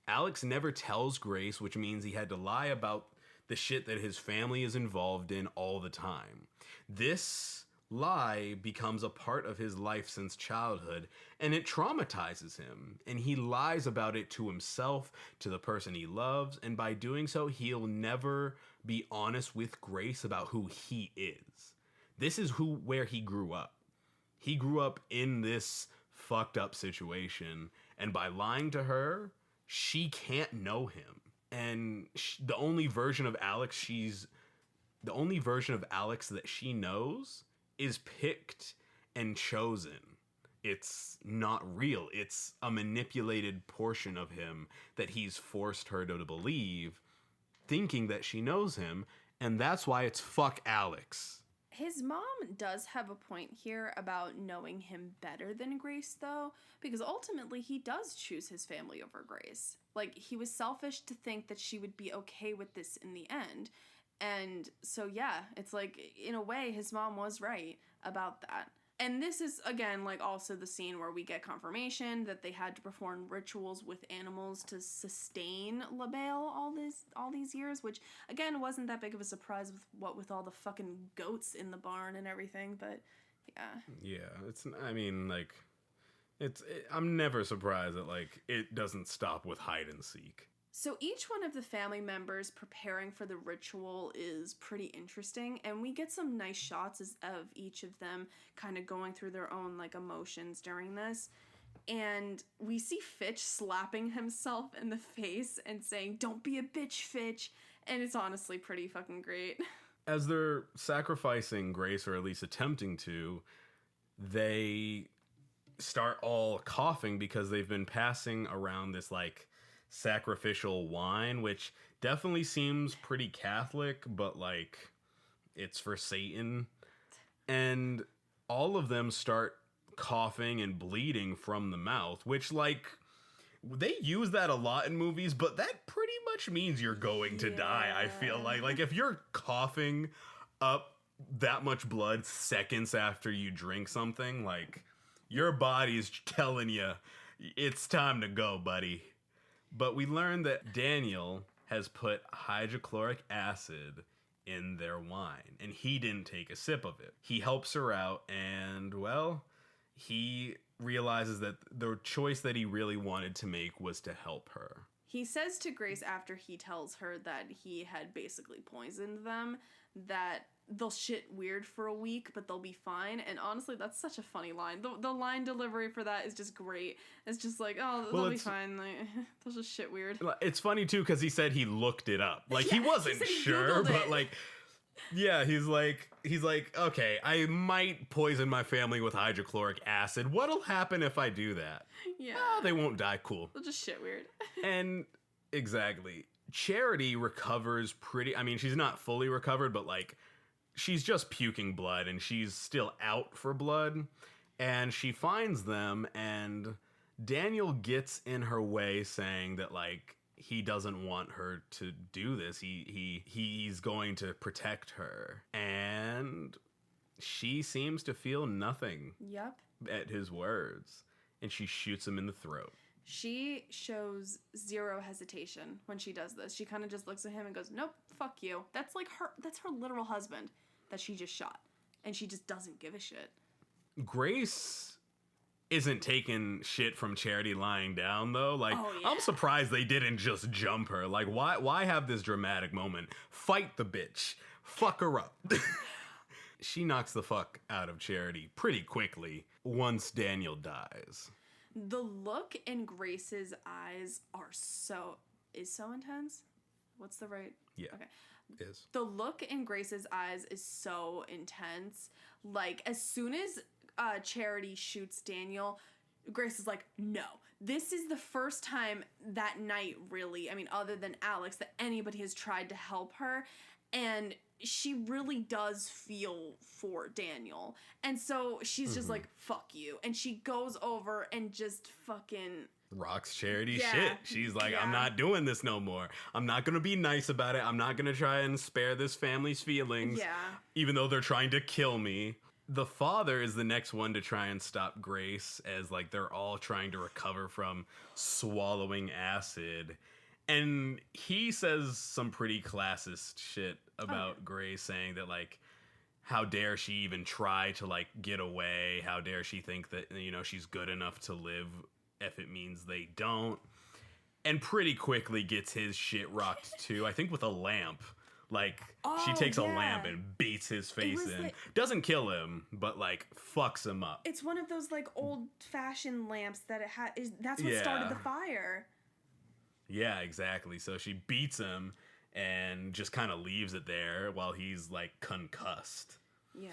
Alex never tells Grace, which means he had to lie about the shit that his family is involved in all the time. This lie becomes a part of his life since childhood, and it traumatizes him, and he lies about it to himself, to the person he loves, and by doing so, he'll never be honest with Grace about who he is. This is where he grew up. He grew up in this fucked up situation, and by lying to her, she can't know him. And the only version of Alex that she knows is picked and chosen. It's not real. It's a manipulated portion of him that he's forced her to believe, thinking that she knows him, and that's why it's fuck Alex. His mom does have a point here about knowing him better than Grace, though, because ultimately he does choose his family over Grace. Like, he was selfish to think that she would be okay with this in the end. And so, yeah, it's like, in a way, his mom was right about that. And this is, again, like, also the scene where we get confirmation that they had to perform rituals with animals to sustain LaBelle all these years, which, again, wasn't that big of a surprise with all the fucking goats in the barn and everything, but, yeah. Yeah, I'm never surprised that, like, it doesn't stop with hide and seek. So each one of the family members preparing for the ritual is pretty interesting, and we get some nice shots of each of them kind of going through their own, like, emotions during this. And we see Fitch slapping himself in the face and saying, "Don't be a bitch, Fitch," and it's honestly pretty fucking great. As they're sacrificing Grace, or at least attempting to, they start all coughing because they've been passing around this, like, sacrificial wine, which definitely seems pretty Catholic, but, like, it's for Satan. And all of them start coughing and bleeding from the mouth, which, like, they use that a lot in movies, but that pretty much means you're going to die, I feel like. Like, if you're coughing up that much blood seconds after you drink something, like, your body's telling you it's time to go, buddy. But we learned that Daniel has put hydrochloric acid in their wine, and he didn't take a sip of it. He helps her out, and, well, he realizes that the choice that he really wanted to make was to help her. He says to Grace after he tells her that he had basically poisoned them, that they'll shit weird for a week, but they'll be fine. And honestly, that's such a funny line. The line delivery for that is just great. It's just like, oh, they'll be fine. Like, they'll just shit weird. It's funny, too, because he said he looked it up. Like, yeah, he wasn't sure, but, like, yeah, he's like, okay, I might poison my family with hydrochloric acid. What'll happen if I do that? Yeah. Oh, they won't die. Cool. They'll just shit weird. And exactly. Charity recovers she's not fully recovered, but, like, she's just puking blood, and she's still out for blood. And she finds them, and Daniel gets in her way, saying that, like, he doesn't want her to do this. He's going to protect her. And she seems to feel nothing at his words. And she shoots him in the throat. She shows zero hesitation when she does this. She kind of just looks at him and goes, "Nope, fuck you." That's her literal husband that she just shot. And she just doesn't give a shit. Grace isn't taking shit from Charity lying down, though. Like, oh, yeah. I'm surprised they didn't just jump her. Like, why have this dramatic moment? Fight the bitch. Fuck her up. She knocks the fuck out of Charity pretty quickly once Daniel dies. The look in Grace's eyes is so intense. What's the right? Yeah. Okay. Is. The look in Grace's eyes is so intense. Like, as soon as Charity shoots Daniel, Grace is like, no. This is the first time that night, really, I mean, other than Alex, that anybody has tried to help her. And she really does feel for Daniel. And so she's just like, fuck you. And she goes over and just fucking... rocks Charity shit. She's like, I'm not doing this no more. I'm not going to be nice about it. I'm not going to try and spare this family's feelings. Yeah. Even though they're trying to kill me. The father is the next one to try and stop Grace as like they're all trying to recover from swallowing acid. And he says some pretty classist shit about Grace, saying that like, how dare she even try to like get away? How dare she think that, you know, she's good enough to live if it means they don't? And pretty quickly gets his shit rocked too. I think with a lamp. Like, she takes a lamp and beats his face in. Like, doesn't kill him, but, like, fucks him up. It's one of those, like, old-fashioned lamps that that's what started the fire. Yeah, exactly. So she beats him and just kind of leaves it there while he's, like, concussed. Yeah.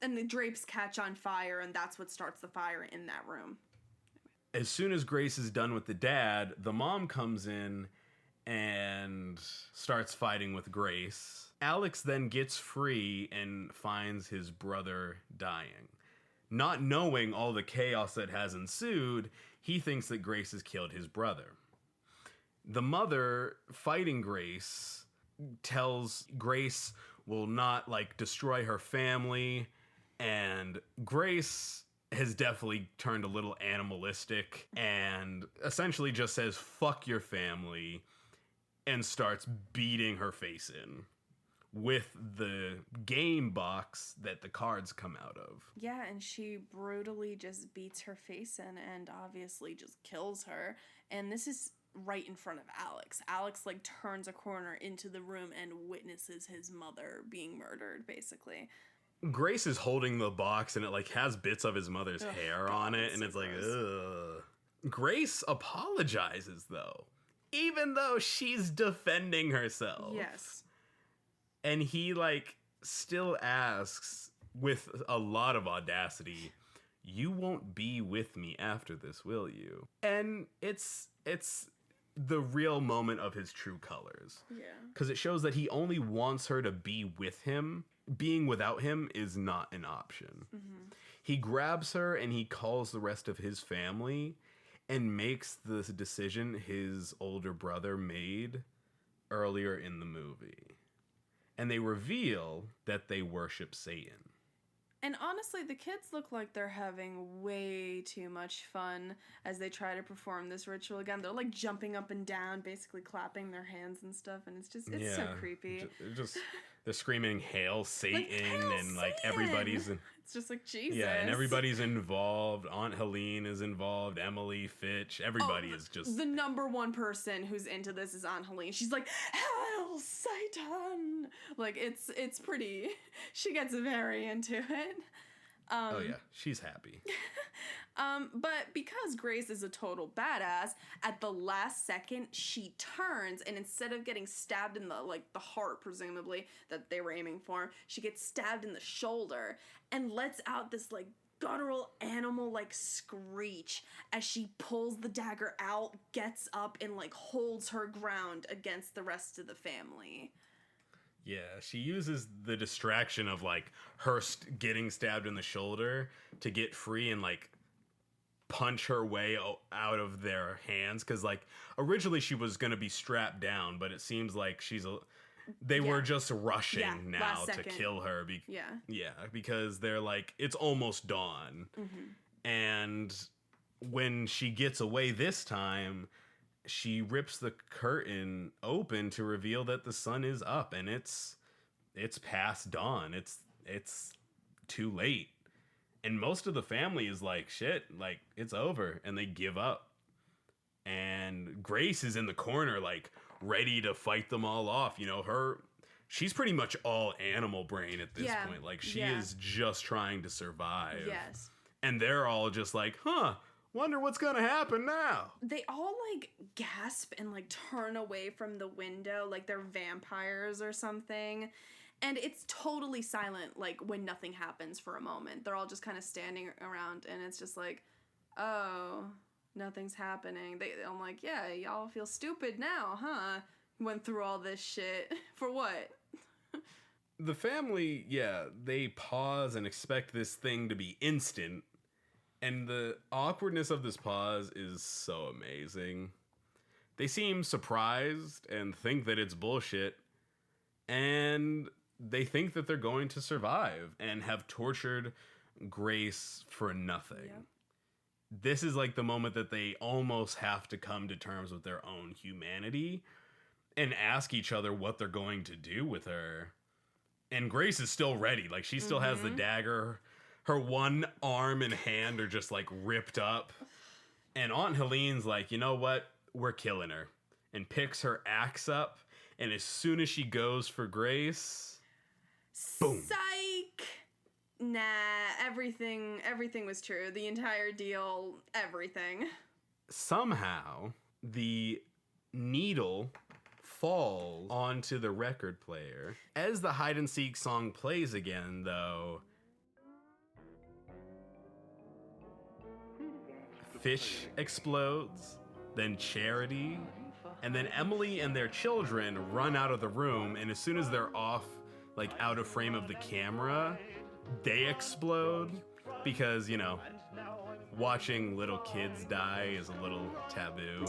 And the drapes catch on fire, and that's what starts the fire in that room. As soon as Grace is done with the dad, the mom comes in and starts fighting with Grace. Alex then gets free and finds his brother dying. Not knowing all the chaos that has ensued, he thinks that Grace has killed his brother. The mother, fighting Grace, tells Grace will not, like, destroy her family, and Grace has definitely turned a little animalistic and essentially just says, fuck your family, and starts beating her face in with the game box that the cards come out of. Yeah, and she brutally just beats her face in and obviously just kills her. And this is right in front of Alex. Alex, like, turns a corner into the room and witnesses his mother being murdered, basically. Grace is holding the box and it, like, has bits of his mother's hair on it, and it's like, ugh. Grace apologizes, though. Even though she's defending herself. Yes. And he, like, still asks with a lot of audacity, you won't be with me after this, will you? And it's the real moment of his true colors. Yeah. Because it shows that he only wants her to be with him. Being without him is not an option. Mm-hmm. He grabs her and he calls the rest of his family and makes the decision his older brother made earlier in the movie. And they reveal that they worship Satan. And honestly, the kids look like they're having way too much fun as they try to perform this ritual again. They're like jumping up and down, basically clapping their hands and stuff, and it's so creepy. They're screaming, "Hail Satan!" Like, Hail and like Satan! everybody's it's just like Jesus. Yeah, and everybody's involved. Aunt Helene is involved. Emily, Fitch, everybody is just the number one person who's into this is Aunt Helene. She's like, "Hail Satan!" Like it's pretty. She gets very into it. Oh yeah, she's happy. But because Grace is a total badass, at the last second she turns and instead of getting stabbed in the heart, presumably that they were aiming for, she gets stabbed in the shoulder and lets out this like guttural animal like screech as she pulls the dagger out, gets up and like holds her ground against the rest of the family. Yeah, she uses the distraction of, like, her getting stabbed in the shoulder to get free and, like, punch her way out of their hands. Because, like, originally she was going to be strapped down, but it seems like they were just rushing now to kill her. Yeah, because they're like, it's almost dawn. Mm-hmm. And when she gets away this time, she rips the curtain open to reveal that the sun is up and it's past dawn. It's too late. And most of the family is like, shit, like it's over, and they give up. And Grace is in the corner like ready to fight them all off. You know, she's pretty much all animal brain at this point. Like she is just trying to survive. Yes. And they're all just like, wonder what's gonna happen now. They all like gasp and like turn away from the window like they're vampires or something. And it's totally silent, like when nothing happens for a moment. They're all just kind of standing around and it's just like, oh, nothing's happening. I'm like, yeah, y'all feel stupid now, huh? Went through all this shit. For what? The family, they pause and expect this thing to be instant. And the awkwardness of this pause is so amazing. They seem surprised and think that it's bullshit. And they think that they're going to survive and have tortured Grace for nothing. Yep. This is like the moment that they almost have to come to terms with their own humanity and ask each other what they're going to do with her. And Grace is still ready. Like, she still has the dagger. Her one arm and hand are just, like, ripped up. And Aunt Helene's like, you know what? We're killing her. And picks her axe up. And as soon as she goes for Grace, boom. Psych! Nah, everything was true. The entire deal, everything. Somehow, the needle falls onto the record player. As the hide-and-seek song plays again, though, Fish explodes, then Charity, and then Emily and their children run out of the room, and as soon as they're off, like, out of frame of the camera, they explode, because, you know, watching little kids die is a little taboo.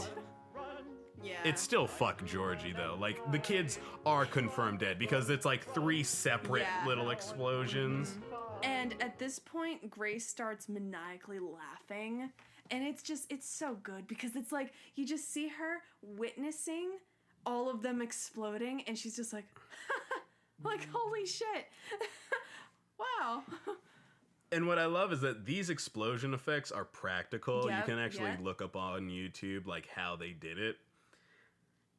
Yeah. It's still fuck Georgie, though. Like, the kids are confirmed dead because it's like 3 separate little explosions. And at this point, Grace starts maniacally laughing. And it's so good because it's like, you just see her witnessing all of them exploding. And she's just like, like, holy shit. Wow. And what I love is that these explosion effects are practical. Yep, You can actually look up on YouTube, like, how they did it.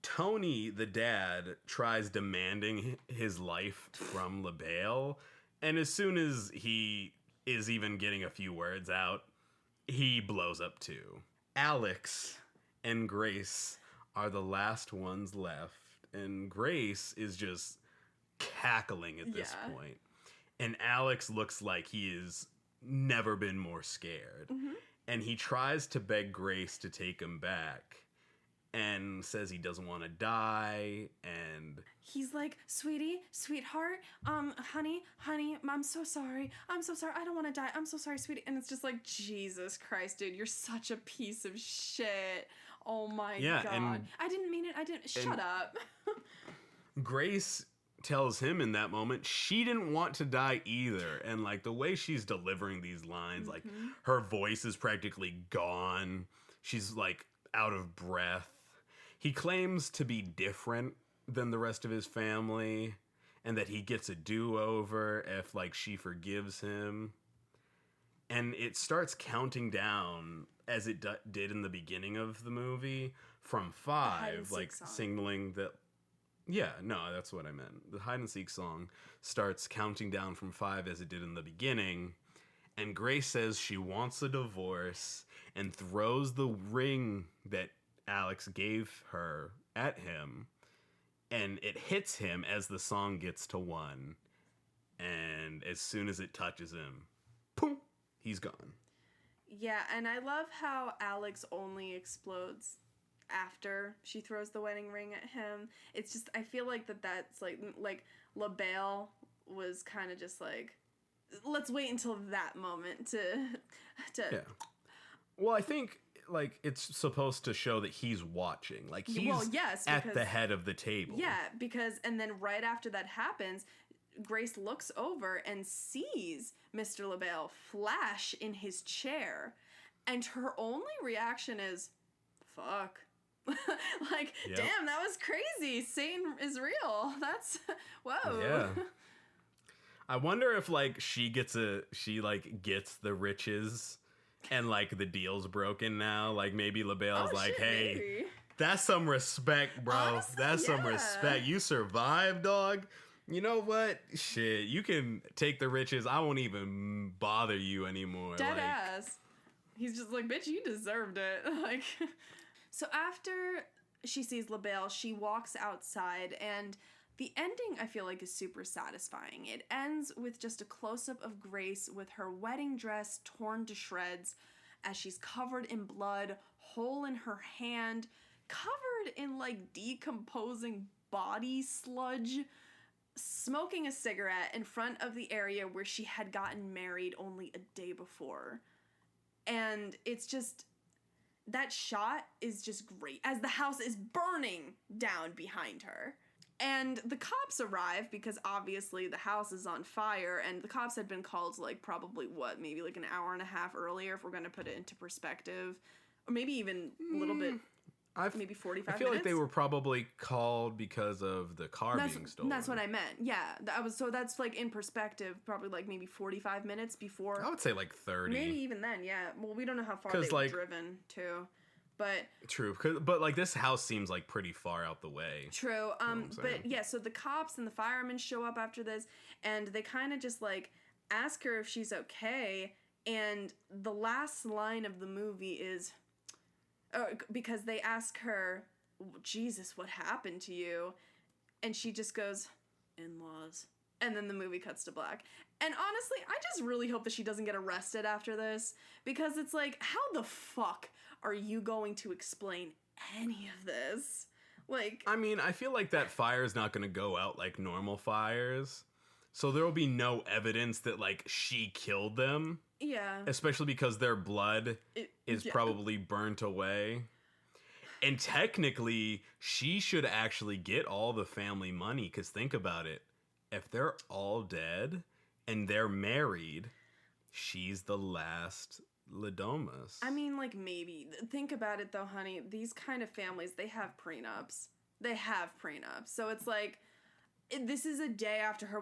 Tony, the dad, tries demanding his life from LaBelle, and as soon as he is even getting a few words out, he blows up too. Alex and Grace are the last ones left, and Grace is just cackling at this point. And Alex looks like he has never been more scared. And he tries to beg Grace to take him back. And says he doesn't want to die, and he's like, sweetie, sweetheart, honey, I'm so sorry, I don't want to die, I'm so sorry, sweetie. And it's just like, Jesus Christ, dude, you're such a piece of shit. Oh my God. I didn't mean it, shut up. Grace tells him in that moment she didn't want to die either, and like the way she's delivering these lines, like her voice is practically gone, she's like out of breath. He claims to be different than the rest of his family and that he gets a do-over if, like, she forgives him. And it starts counting down, as it did in the beginning of the movie, from 5, like, signaling that... Yeah, no, that's what I meant. The hide-and-seek song starts counting down from 5 as it did in the beginning, and Grace says she wants a divorce and throws the ring that Alex gave her at him, and it hits him as the song gets to 1, and as soon as it touches him, boom, he's gone. Yeah, and I love how Alex only explodes after she throws the wedding ring at him. It's just, I feel like that's like LaBelle was kind of just like, let's wait until that moment to yeah. Well, I think, like, it's supposed to show that he's watching. Like, he's at the head of the table. Yeah, because, and then right after that happens, Grace looks over and sees Mr. LaBelle flash in his chair. And her only reaction is, fuck. Like, damn, that was crazy. Satan is real. That's, whoa. Yeah. I wonder if, like, she gets the riches and, like, the deal's broken now. Like, maybe LaBelle's hey, maybe. That's some respect, bro. Honestly, that's some respect. You survived, dog. You know what? Shit, you can take the riches. I won't even bother you anymore. Dead ass. He's just like, bitch, you deserved it. Like, so after she sees LaBelle, she walks outside, and the ending, I feel like, is super satisfying. It ends with just a close-up of Grace with her wedding dress torn to shreds as she's covered in blood, hole in her hand, covered in, like, decomposing body sludge. smoking a cigarette in front of the area where she had gotten married only a day before. And it's just, that shot is just great as the house is burning down behind her. And the cops arrive because obviously the house is on fire, and the cops had been called like probably maybe like an hour and a half earlier if we're going to put it into perspective, or maybe even a little bit, maybe 45 minutes. I feel like they were probably called because of the car being stolen. That's what I meant. Yeah, so that's like in perspective, probably like maybe 45 minutes before. I would say like 30. Maybe even then, yeah. Well, we don't know how far they were driven to. But true, but like this house seems like pretty far out the way. True. But yeah, so the cops and the firemen show up after this, and they kind of just like ask her if she's okay. And the last line of the movie is, because they ask her, Jesus, what happened to you? And she just goes, in-laws. And then the movie cuts to black. And honestly, I just really hope that she doesn't get arrested after this, because it's like, how the fuck are you going to explain any of this? Like, I mean, I feel like that fire is not going to go out like normal fires. So there will be no evidence that like she killed them. Yeah. Especially because their blood is probably burnt away. And technically, she should actually get all the family money, because think about it. If they're all dead and they're married, she's the last Ladomas. I mean, like, maybe. Think about it, though, honey. These kind of families, they have prenups. So it's like, this is a day after her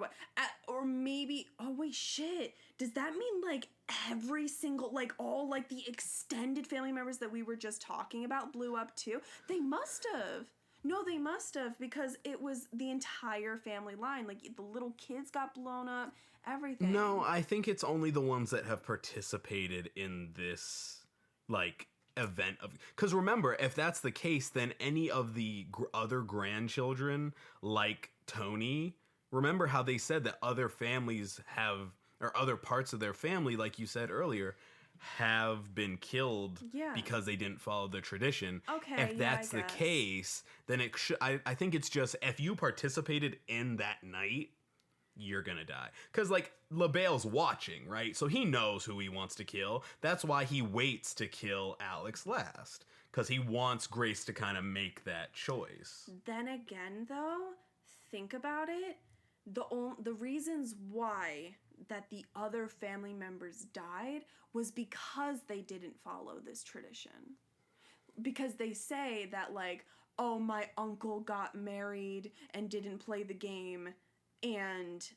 or maybe, oh, wait, shit. Does that mean, like, every single, like, all, like, the extended family members that we were just talking about blew up, too? They must have. No, they must have, because it was the entire family line. Like, the little kids got blown up, everything. No, I think it's only the ones that have participated in this, like, event of... Because remember, if that's the case, then any of the other grandchildren, like Tony, remember how they said that other families have, or other parts of their family, like you said earlier, have been killed because they didn't follow the tradition. Okay, if that's the case, then it should. I think it's just if you participated in that night, you're gonna die. Because like LaBelle's watching, right? So he knows who he wants to kill. That's why he waits to kill Alex last, because he wants Grace to kind of make that choice. Then again, though, think about it. The reasons why that the other family members died was because they didn't follow this tradition. Because they say that, like, oh, my uncle got married and didn't play the game, and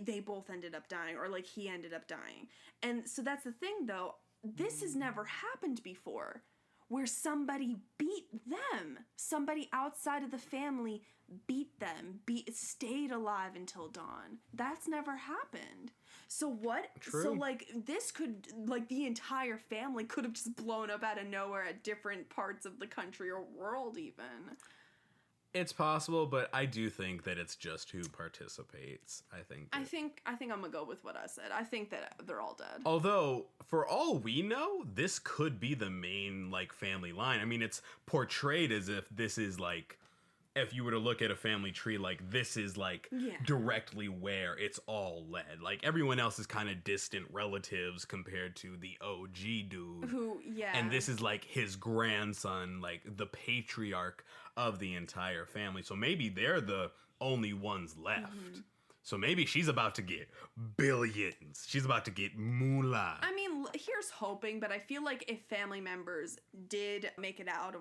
they both ended up dying, or like he ended up dying. And so that's the thing, though. This has never happened before, where somebody beat them. Somebody outside of the family beat them, stayed alive until dawn. That's never happened. So what? True. So like this could, like the entire family could have just blown up out of nowhere at different parts of the country or world even. It's possible, but I do think that it's just who participates. I think I'm gonna go with what I said. I think that they're all dead. Although, for all we know, this could be the main like family line. I mean, it's portrayed as if this is like, if you were to look at a family tree, like this is like directly where it's all led. Like everyone else is kind of distant relatives compared to the OG dude. And this is like his grandson, like the patriarch of the entire family. So maybe they're the only ones left. Mm-hmm. So maybe she's about to get billions. She's about to get moolah. I mean, here's hoping, but I feel like if family members did make it out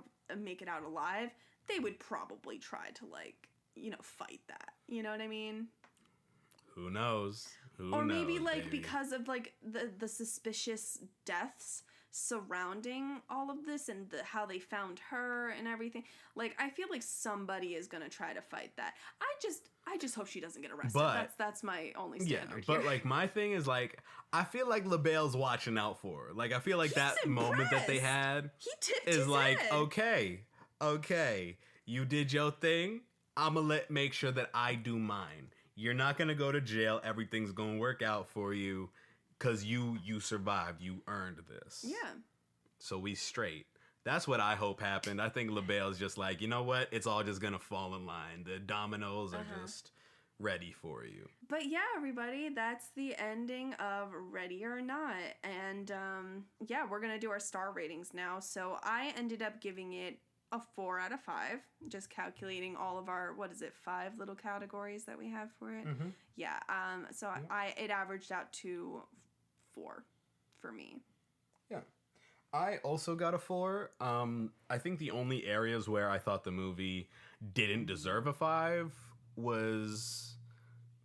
alive, they would probably try to, like, you know, fight that. You know what I mean? Who knows? Or maybe, like, baby, because of, like, the suspicious deaths surrounding all of this and how they found her and everything. Like, I feel like somebody is going to try to fight that. I just hope she doesn't get arrested. But, that's my only standard here. But, like, my thing is, like, I feel like LaBelle's watching out for her. Like, I feel like He's that impressed. Moment that they had he tipped is his like, head. Okay, you did your thing. I'm going to make sure that I do mine. You're not going to go to jail. Everything's going to work out for you because you survived. You earned this. Yeah. So we straight. That's what I hope happened. I think LaBelle's just like, you know what? It's all just going to fall in line. The dominoes are just ready for you. But yeah, everybody, that's the ending of Ready or Not. And yeah, we're going to do our star ratings now. So I ended up giving it a 4 out of 5, just calculating all of our, 5 little categories that we have for it. Mm-hmm. Yeah. So it averaged out to 4 for me. Yeah. I also got a 4. I think the only areas where I thought the movie didn't deserve a 5 was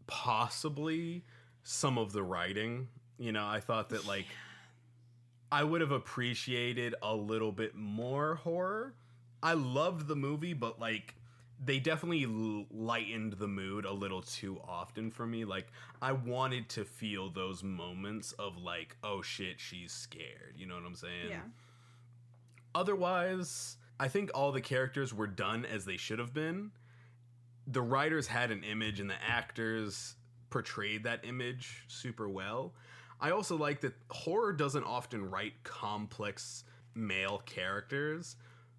possibly some of the writing. You know, I thought that, like, I would have appreciated a little bit more horror. I loved the movie, but, like, they definitely lightened the mood a little too often for me. Like, I wanted to feel those moments of, like, oh shit, she's scared. You know what I'm saying? Yeah. Otherwise, I think all the characters were done as they should have been. The writers had an image and the actors portrayed that image super well. I also like that horror doesn't often write complex male characters,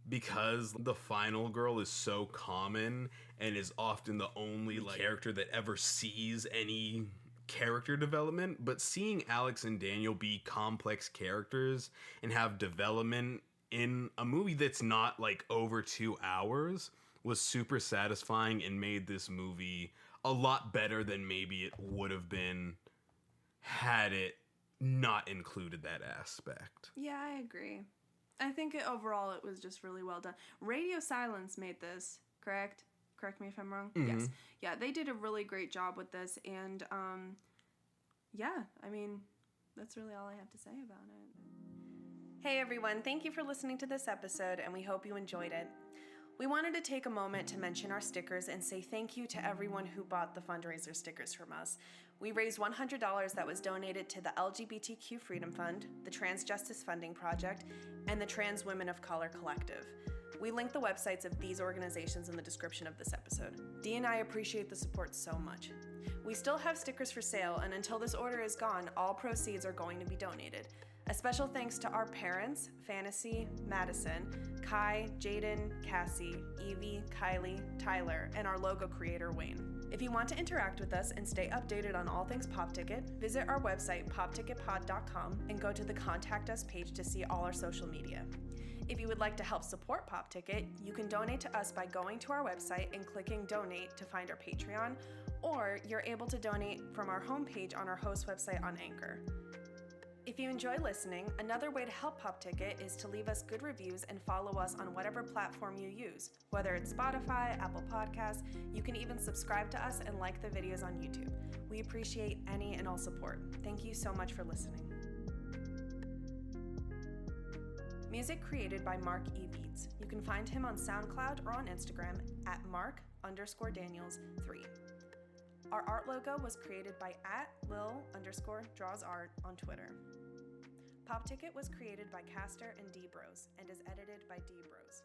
because the final girl is so common and is often the only character that ever sees any character development. But seeing Alex and Daniel be complex characters and have development in a movie that's not like over 2 hours was super satisfying and made this movie a lot better than maybe it would have been had it not included that aspect. Yeah, I agree. I think overall it was just really well done. Radio Silence made this, correct? Correct me if I'm wrong. Mm-hmm. Yes. Yeah, they did a really great job with this, and yeah, I mean, that's really all I have to say about it. Hey everyone, thank you for listening to this episode, and we hope you enjoyed it. We wanted to take a moment to mention our stickers and say thank you to everyone who bought the fundraiser stickers from us. We raised $100 that was donated to the LGBTQ Freedom Fund, the Trans Justice Funding Project, and the Trans Women of Color Collective. We link the websites of these organizations in the description of this episode. Dee and I appreciate the support so much. We still have stickers for sale, and until this order is gone, all proceeds are going to be donated. A special thanks to our parents, Fantasy, Madison, Kai, Jaden, Cassie, Evie, Kylie, Tyler, and our logo creator, Wayne. If you want to interact with us and stay updated on all things PopTicket, visit our website, popticketpod.com, and go to the Contact Us page to see all our social media. If you would like to help support PopTicket, you can donate to us by going to our website and clicking Donate to find our Patreon, or you're able to donate from our homepage on our host website on Anchor. If you enjoy listening, another way to help PopTicket is to leave us good reviews and follow us on whatever platform you use. Whether it's Spotify, Apple Podcasts, you can even subscribe to us and like the videos on YouTube. We appreciate any and all support. Thank you so much for listening. Music created by Mark E. Beats. You can find him on SoundCloud or on Instagram at Mark_Daniels3. Our art logo was created by @Lil_drawsart on Twitter. PopTicket was created by Castor and Brose and is edited by Brose.